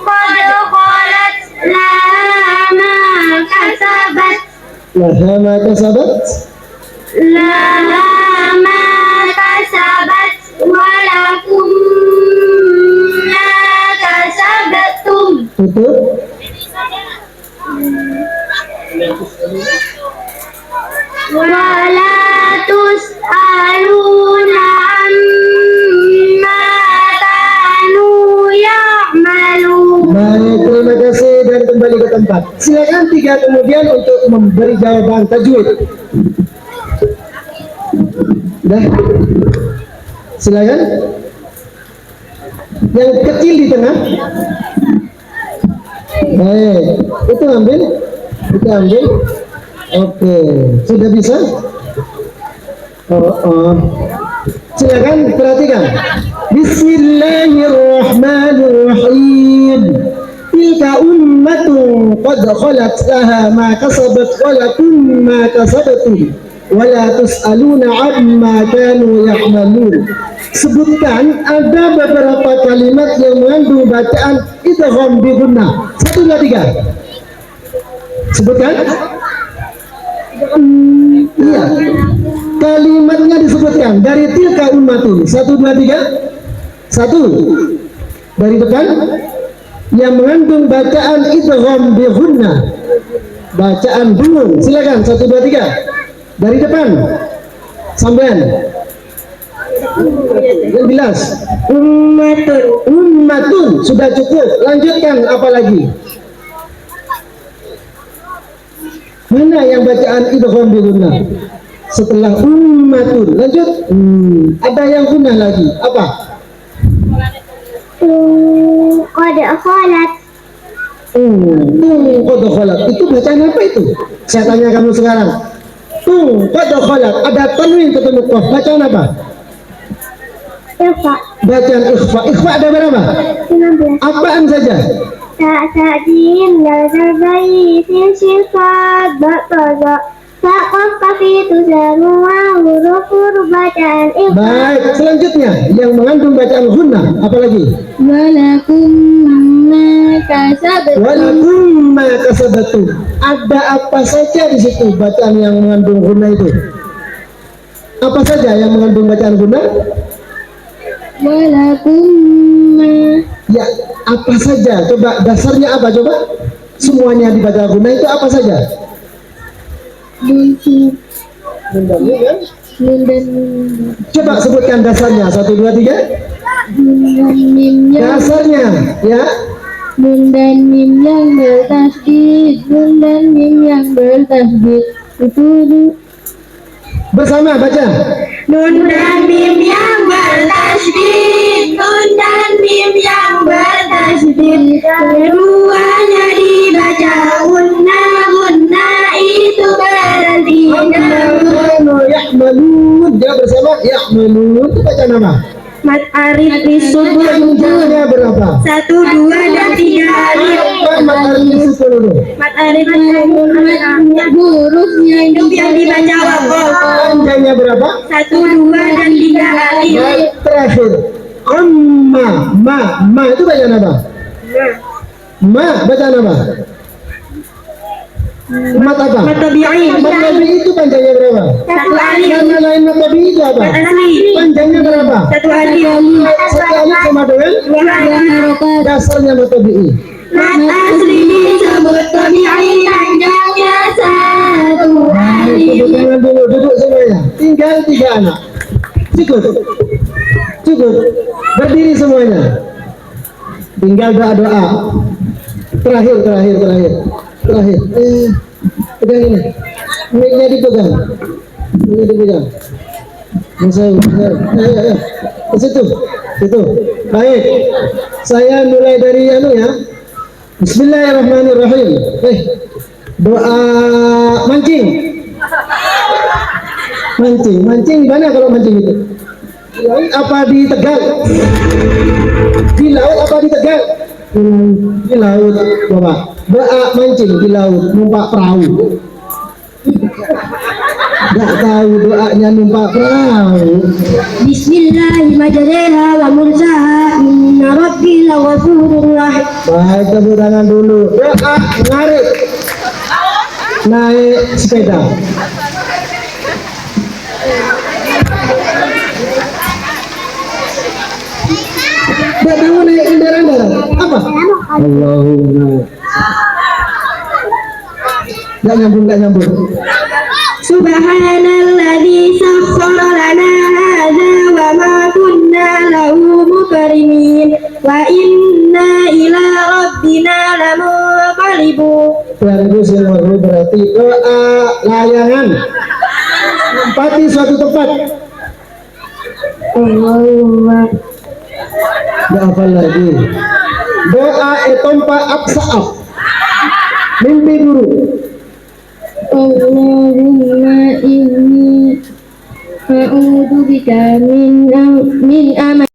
qad khalat laha ma kasabat Laha ma kasabat. walakum ma kasabatum. Tutup. Wala tus'aluna amma kanu ya'malun. Baik, terima kasih dan kembali ke tempat. Silakan 3 kemudian untuk memberi jawaban tajwid. Dah. Silakan. Yang kecil di tengah. Baik, itu ambil. Oke, sudah bisa? Silakan perhatikan. Bismillahirrahmanirrahim. Tilka ummatun qad khalat laha ma kasabat wa lakum ma kasabatum wa la tus'aluna amma kanu ya'malun. Sebutkan ada beberapa kalimat yang mengandung bacaan idgham bi gunnah. 1, 2, 3. Sebutkan. Iya. Kalimatnya disebutkan dari tilka ummatun. 1, 2, 3. 1 dari depan yang mengandung bacaan idgham bi gunnah. Bacaan dulu. Silakan 1, 2, 3. Dari depan. Sampean. Yang jelas. Ummatun sudah cukup. Lanjutkan apa lagi? Mana yang bacaan idgham bi gunnah? Setelah ummatun. Lanjut. Ada yang gunnah lagi. Apa? Qad khalat. Qad khalat. Itu bacaan apa itu? Saya tanya kamu sekarang. Qad khalat. Ada tanwin ketemu qaf. Bacaan apa? Ikhfa. Bacaan ikhfa. Ikhfa ada berapa? 15. Apaan saja? Ta'jim la zarbai sin sifat ba'taza faqaf kafitu semua huruf bacaan ikhfa. Baik, selanjutnya yang mengandung bacaan gunnah apalagi? Walakum ma kasabatum. Walakum ma kasabatum. Ada apa saja di situ bacaan yang mengandung gunnah itu? Apa saja yang mengandung bacaan gunnah? Walakum ma. Ya, apa saja? Coba dasarnya apa coba? Semuanya dibaca gunnah itu apa saja? Bunci. Kan? Dan Coba sebutkan dasarnya. 1, 2, 3. mim yang Dasarnya, ya. nun dan mim yang bertasdid, nun dan mim yang bertasdid. Itu Bersama baca. nun dan mim yang bertasdid, nun dan mim yang bertasdid. Keduanya dibaca gunna itu berarti Ya'malun. Dia bersama ya'malun itu baca nama. Mat Arif disebut Panjangnya berapa? 1, 2, dan 3 alif. Mat Arif disebut dulu. Mat Arif hurufnya itu yang dibaca wakof. Panjangnya berapa? 1, 2, dan 3 alif. Baik, terakhir. Ma itu bacaan apa? Ma bacaan apa? Mat apa? Mat tabi'i. Mat tabi'i itu panjangnya berapa? 1 alif. Nama lain mat tabi'i itu apa? Mat asli. Panjangnya berapa? 1 alif. Satu alif sama dengan 2 dasarnya mat tabi'i. Mat asli disebut tabi'i, panjangnya 1 alif. Tepuk tangan dulu, duduk semuanya. Tinggal 3 anak. Cukup. Berdiri semuanya. Tinggal doa. Terakhir. Pegang ini. Mic-nya dipegang. Ayo. Ke situ. Baik. Saya mulai dari ya. Bismillahirrahmanirrahim. Doa mancing. Mancing mana kalau mancing itu? Di laut apa di Tegal? Di laut apa di Tegal? Di laut, Bapak. Doa mancing di laut, numpak perahu. Gak tahu doanya numpak perahu. Bismillahirrahmanirrahim wa mursaha inna rabbil ghafurur rahim. Baik, tepuk tangan dulu. Doa menarik. Naik sepeda. Gak tahu naik kendaraan darat. Apa? Allahumma. Gak nyambung. Subhanalladzi sakhkhara lana hadza wa ma kunna lahu muqrinin wa inna ila rabbina lamunqalibun. Bagus yang baru berarti doa layangan. Menempati suatu tempat. Allahumma Gak apa lagi. Doa etompa aksaaf. Mimpi buruk. Allahumma inni a'udzu bika min amali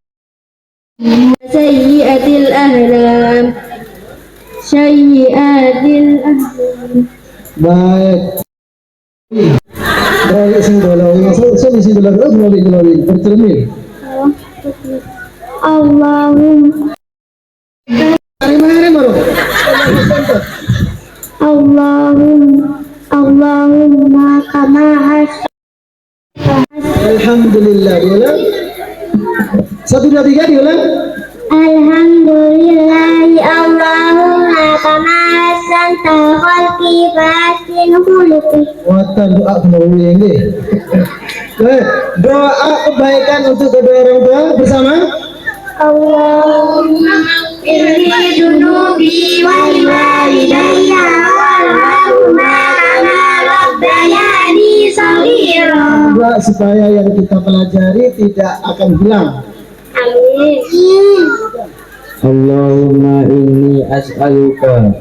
sayyi'atil ahlam. Baik. Baik, sing dolawin. Sing dolawin. Bercermin. Allahumma Hari baru. Allahumma kama Alhamdulillah. Diulang. 1, 2, 3 diulang. Alhamdulillahi Allahumma kama hasanta khalqi fasin khuluqi. Watan doa kembali ini. Doa kebaikan untuk kedua orang tua bersama. Allahumma ighfirli dunubi wa liwalidayya warhamhuma kama rabbayani shaghira. Doa supaya yang kita pelajari tidak akan hilang. Amin. Allahumma inni as'aluka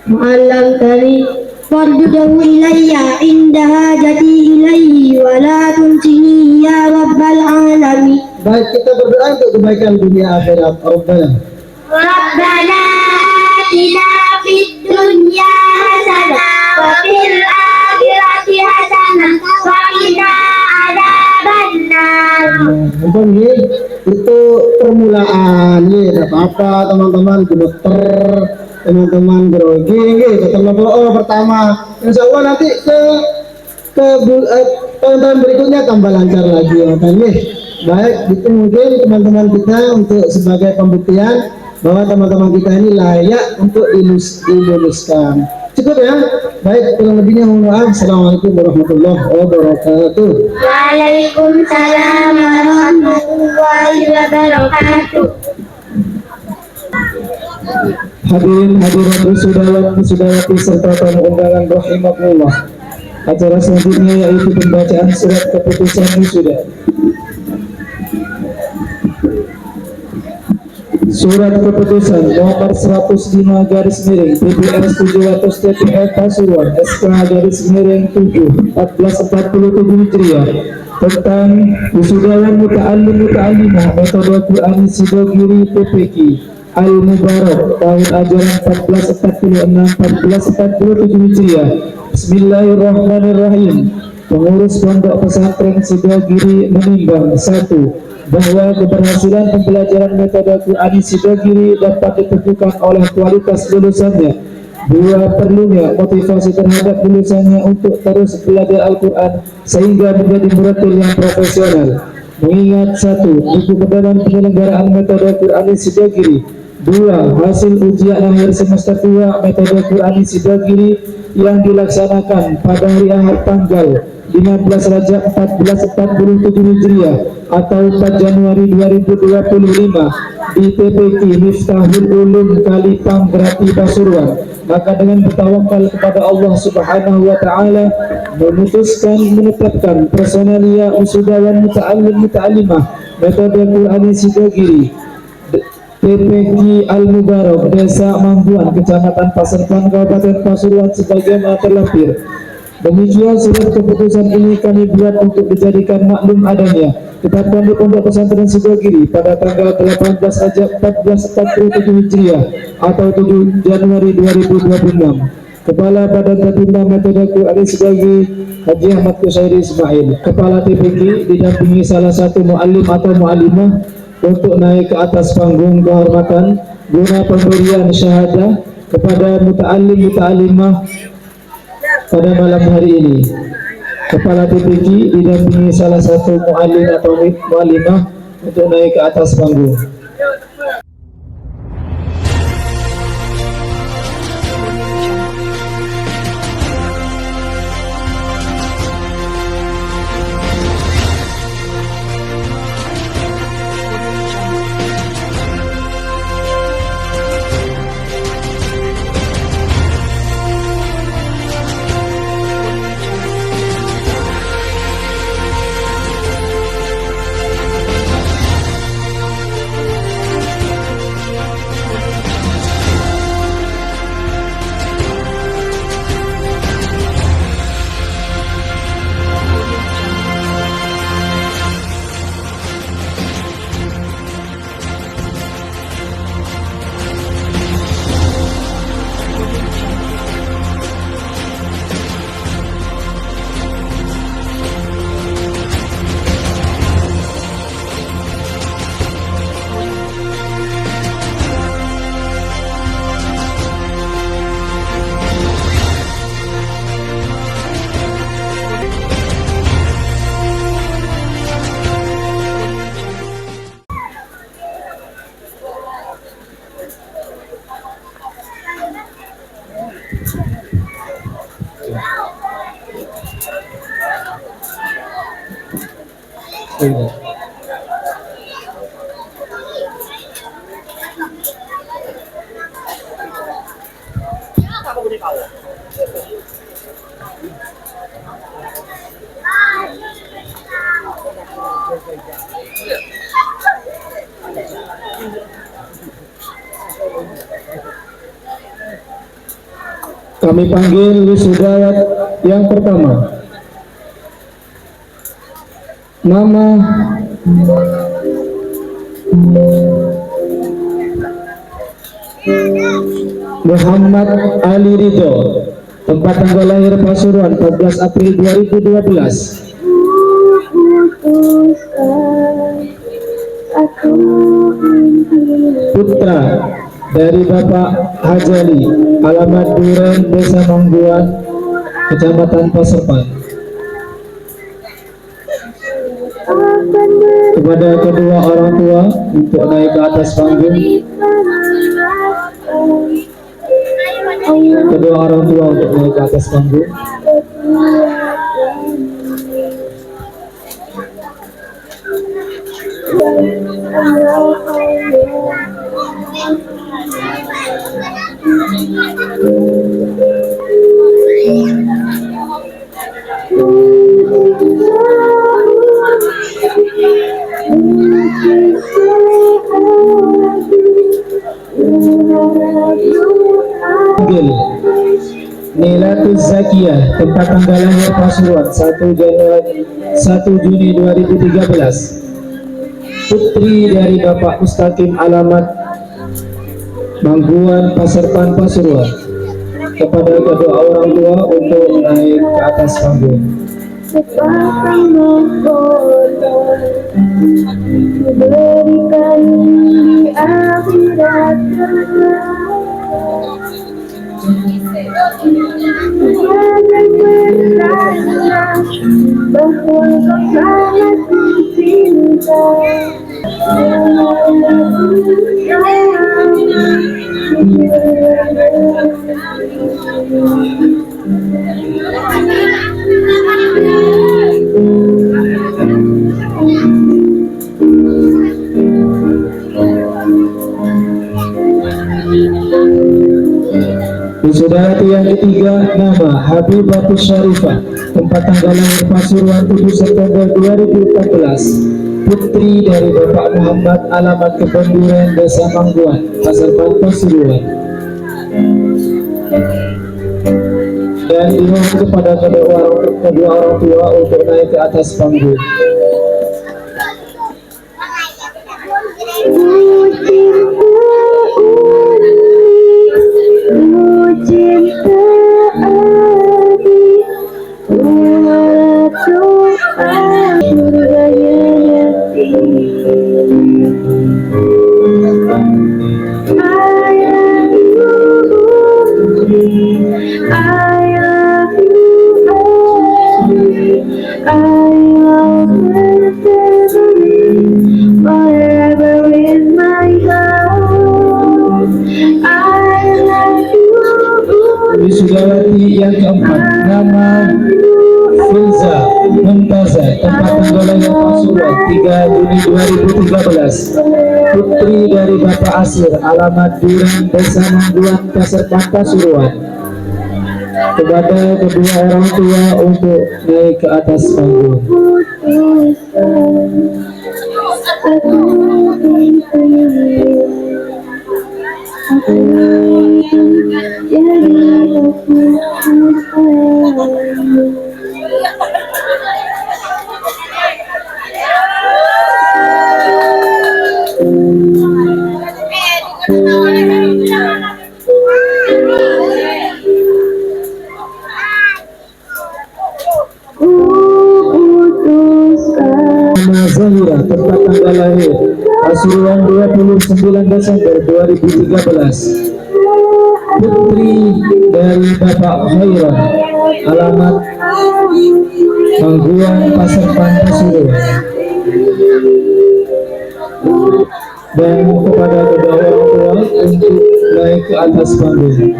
Mu'allam tari fardudahu ilayya inda hajati ilayhi wa la tunsini ya rabbal alamin. Baik, kita berdoa untuk kebaikan dunia akhirat. Rabbana atina fid dunya hasanah wa fil akhirati hasanah wa qina adzabannar. Mumpung itu permulaan nih, tidak apa-apa teman-teman gemeter, teman-teman grogi ketemu pertama. Insya Allah nanti ke tahun-tahun berikutnya tambah lancar lagi ya kan nih. Baik, itu mungkin teman-teman kita untuk sebagai pembuktian bahwa teman-teman kita ini layak untuk diluluskan. Cukup ya. Baik, kurang lebihnya mohon maaf. Assalamualaikum warahmatullahi wabarakatuh. Waalaikumsalam warahmatullahi wabarakatuh. Hadirin hadirat wisudawan serta tamu undangan rahimakumullah. Acara selanjutnya yaitu pembacaan surat keputusan wisuda. Surat keputusan nomor 105 garis miring PPS 700 TPF Pasuruan SK garis miring 7 1447 Hijriah tentang wisudawan muta'allimah metode Quran Sidogiri PPK Al-Mubarak tahun ajaran 1446-1447 Hijriah. Bismillahirrahmanirrahim. Pengurus Pondok Pesantren Sidogiri menimbang: 1. Bahwa keberhasilan pembelajaran metode Quran Sidogiri dapat ditentukan oleh kualitas lulusannya. 2. Perlunya motivasi terhadap lulusannya untuk terus belajar Al-Quran sehingga menjadi murid yang profesional. Mengingat: 1. Buku pedoman penyelenggaraan metode Quran Sidogiri. 2. Hasil ujian akhir semester 2 metode Quran Sidogiri yang dilaksanakan pada hari Ahad tanggal 15 Rajab 1447 Hijriah atau 4 Januari 2025 di TPQ Miftahul Ulum Kalipang Grati Pasuruan. Maka dengan bertawakal kepada Allah Subhanahu wa taala memutuskan menetapkan personalia usudawan muta'allimah metode Quran Sidogiri PPK Al-Mubarak Desa Mangguan Kecamatan Pasirpan Kabupaten Pasuruan sebagaimana terlampir. Demikian surat keputusan ini kami buat untuk dijadikan maklum adanya ditetapkan di Pondok Pesantren Sidogiri pada tanggal 18 Rajab 1447 Hijriah atau 7 Januari 2026. Kepala Badan Terbimbang Metode Quran Sidogiri Haji Ahmad Kusairi Ismail. Kepala TPK didampingi salah satu muallim atau muallimah untuk naik ke atas panggung kehormatan guna pemberian syahadah kepada muta'allimah pada malam hari ini. Kepala TPK didampingi salah satu muallim atau muallimah untuk naik ke atas panggung. Kami panggil wisudawan yang pertama. Nama Muhammad Ali Ridho, tempat tanggal lahir Pasuruan 14 April 2012. Putra dari Bapak Hajali, alamat Duren, Desa Mangguan, Kecamatan Pasirpan. Kepada kedua orang tua untuk naik ke atas panggung. Kedua orang tua untuk naik ke atas panggung. Zakiyah, tempat tanggal lahir Pasuruan 1 Juni 2013. Putri dari Bapak Mustaqim, alamat Mangguan Pasarpan Pasuruan. Kepada kedua orang tua untuk naik ke atas panggung. Berikan di akhirat bahwa kau sangat cinta. Saudara yang ketiga, nama Habibatus Syarifah, tempat tanggal lahir Pasuruan 7 September 2014. Putri dari Bapak Muhammad, alamat Kebon Duren, Desa Mangguan, Pasarpan Pasuruan. Dan dimohon kepada kedua orang tua untuk naik ke atas panggung. Wisudawati yang keempat, nama Filza Mumtaza, tempat tanggal lahir Pasuruan 3 Juni 2013. Putri dari Bapak Asir, alamat Duren, Desa Mangguan, Pasarpan Pasuruan. Kepada kedua orang tua untuk naik ke atas panggung. Zahira, tempat tanggal lahir Pasuruan 29 Desember 2013. Putri dari Bapak Khairan, alamat Mangguan Pasarpan Pasuruan. Dan kepada kedua orang tua untuk naik ke atas panggung.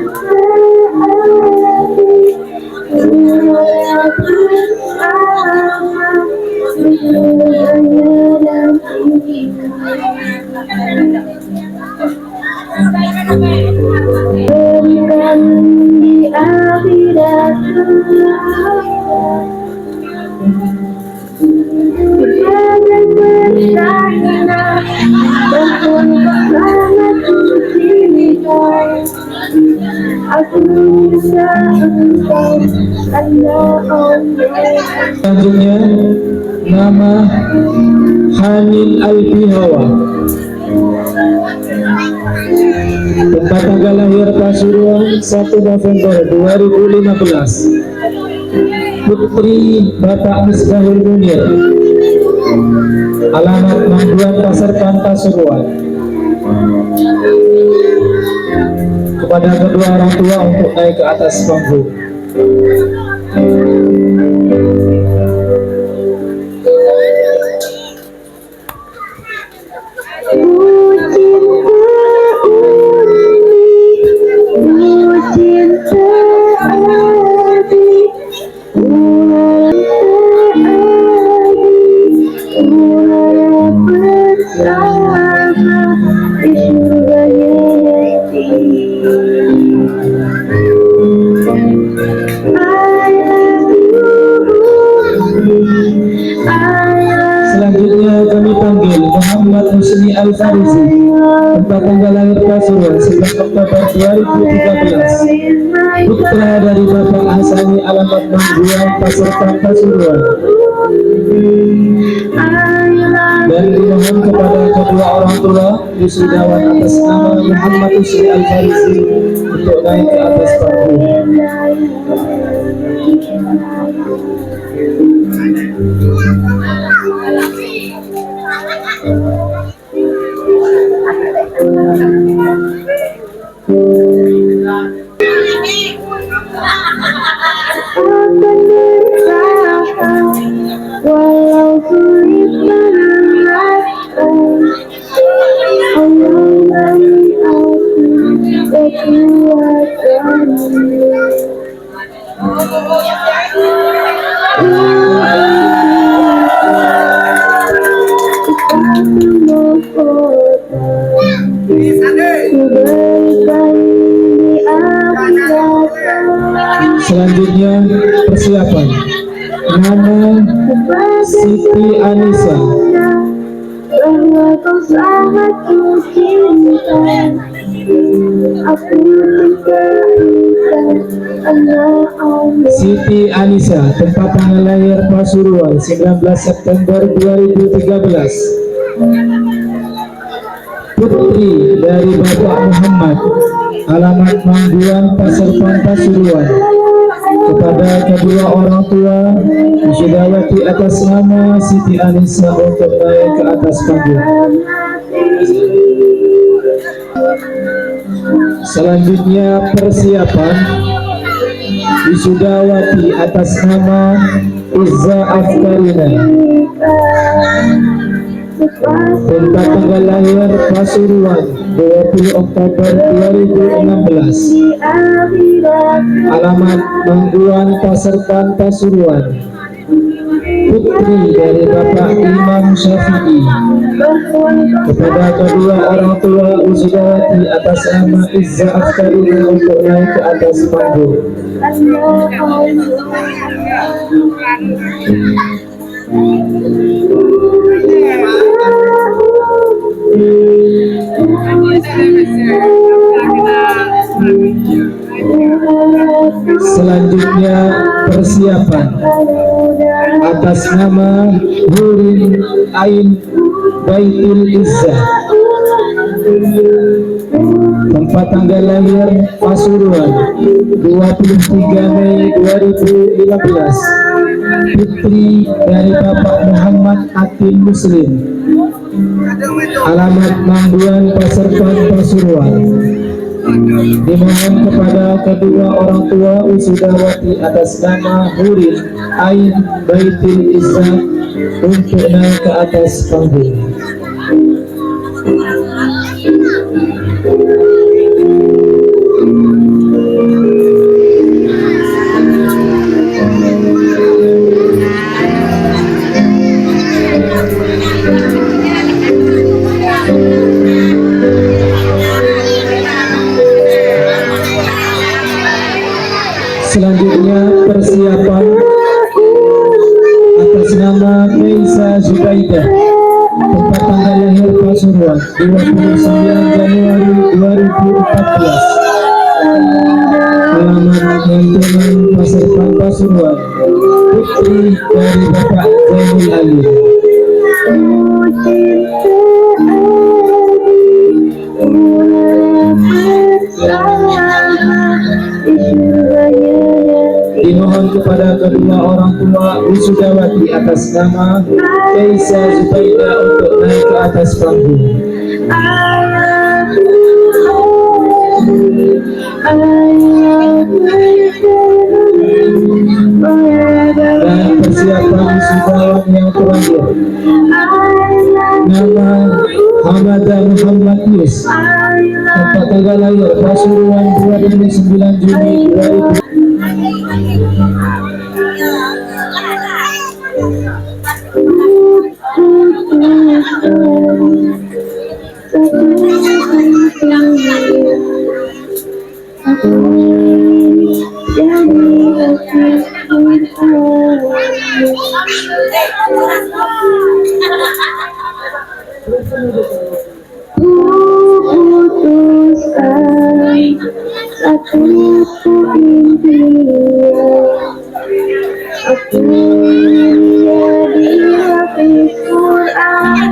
Berikan di akhirat selanjutnya, nama Hanin Albihawa, tempat tanggal lahir Pasuruan 1 November 2015. Putri Bapak Misbahul Munir, alamat Mangguan Pasarpan Pasuruan. Kepada kedua orang tua untuk naik ke atas panggung. Selanjutnya kami panggil Muhammad Husni Al-Farizi, tempat tanggal lahir Pasuruan 11 Oktober 2013. putra dari Bapak Hasani alamat Mangguan Paserta Pasuruan, dan dimohon kepada kedua orang tua wisudawan atas nama Muhammad Usri Al-Farisi untuk naik ke atas panggung. Walau sulit menenangkan, Allah beri aku kekuatan. Selanjutnya persiapan. Nama Siti Anissa, bahwa kau sangat ku cinta, aku cinta anak Allah. Siti Anissa, tempat tanggal lahir Pasuruan 19 September 2013. Putri dari Bapak Muhammad, alamat Mangguan Paserta Pasuruan. Kepada kedua orang tua wisudawati atas nama Siti Anissa untuk naik ke atas panggung. Selanjutnya persiapan wisudawati atas nama Izza Afkarina, tempat tanggal lahir Pasuruan 20 Oktober 2016. Alamat Mangguan Paserta Pasuruan. Putri dari Bapak Imam Syafi'i. Kepada kedua orang tua wisudawati atas nama Izza Afkarina untuk naik ke atas panggung. Selanjutnya persiapan atas nama Hurin Ain Baitul Izzah, tempat tanggal lahir Pasuruan 23 Mei 2015. Putri dari Bapak Muhammad Atin Muslim, alamat Mangguan Paserta Pasuruan. Dimohon kepada kedua orang tua wisudawati atas nama Hurin Ain Baitul Izzah untuk naik ke atas panggung. Selanjutnya persiapan atas nama Meisa Zubaidah, tempat tanggal lahir Pasuruan 29 Januari 2014. Alamat Gantungan Paserta Pasuruan. Putri dari Bapak Zainul Ali. Dimohon kepada kedua orang tua wisudawati atas nama Meisa Zubaidah untuk naik ke atas panggung. Dan persiapan wisudawan yang terakhir, nama Hamada Muhammad Yus, tempat tanggal lahir Pasuruan 29 Juni 2000. Putuskan satu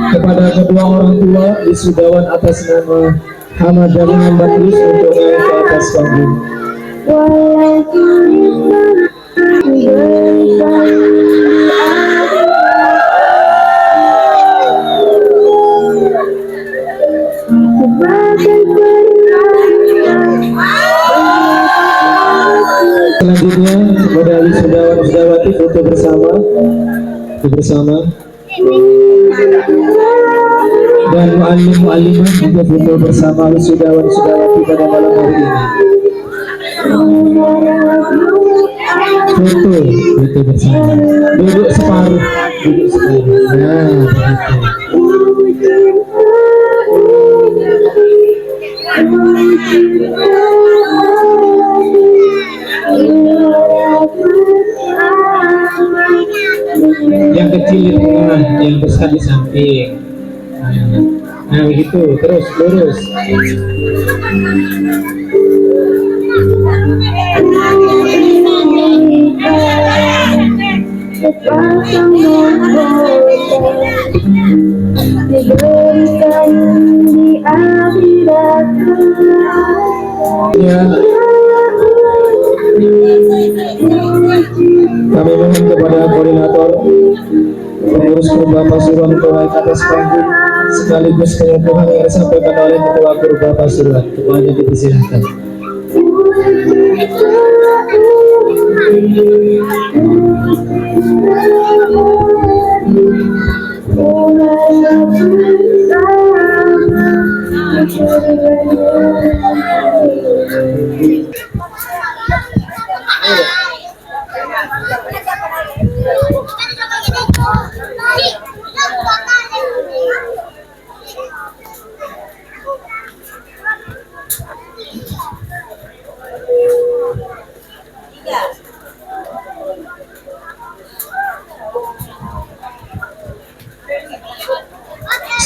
Kepada kedua orang tua wisudawan atas nama Hamad dan Muhammad Yus untuk naik ke atas panggung. Selanjutnya kepada wisudawan wisudawati foto bersama dan muallim-muallimah juga foto bersama wisudawan wisudawati pada malam hari ini. Foto bersama, duduk separuh. Nah, yang kecil di tengah, yang besar di samping. Nah begitu, terus lurus. Diberikan di akhirat. Ya, kami mohon kepada koordinator pengurus Kurba Pasuruan untuk naik ke atas panggung sekaligus pengukuhan yang disampaikan oleh Ketua Kurba Pasuruan. Ketuanya dipersilahkan.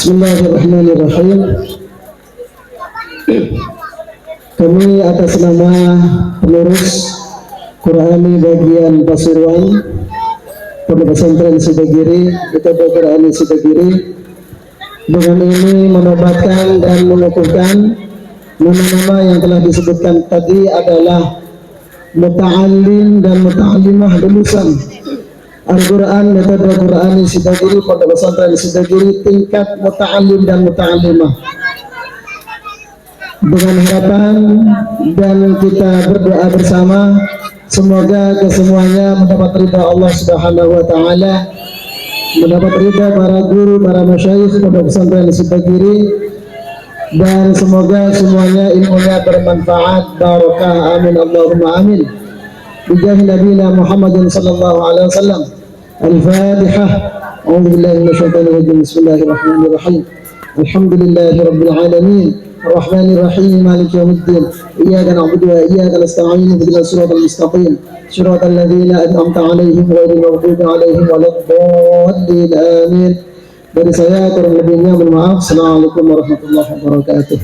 Bismillahirrahmanirrahim. Kami atas nama pengurus Qurani bagian Pasuruan Pondok Pesantren Sudagiri, Ketua Qurani Sudagiri, dengan ini menobatkan dan mengukuhkan nama-nama yang telah disebutkan tadi adalah muta'allim dan muta'allimah lulusan Al-Quran metode Qurani Sudagiri Pondok Pesantren Sudagiri tingkat muta'allim dan muta'allimah, dengan harapan dan kita berdoa bersama semoga kesemuanya mendapat ridha Allah Subhanahu wa taala, mendapat ridha para guru, para masyayikh Pondok Pesantren Sudagiri, dan semoga semuanya ilmunya bermanfaat, barakah, amin Allahumma amin. Bijahi Nabiyina Muhammadin sallallahu alaihi wasallam. Al-Fatihah. A'udzu billahi minasyaitonir rajim. Bismillahirrahmanirrahim. Alhamdulillahi rabbil alamin. Arrahmanir rahim. Maliki yaumiddin. Iyyaka na'budu wa iyyaka nasta'in. Ihdinas siratal mustaqim. Siratal ladzina an'amta 'alaihim ghairil maghdubi 'alaihim waladdallin. Amin. Dari saya kurang lebihnya mohon maaf. Assalamualaikum warahmatullahi wabarakatuh.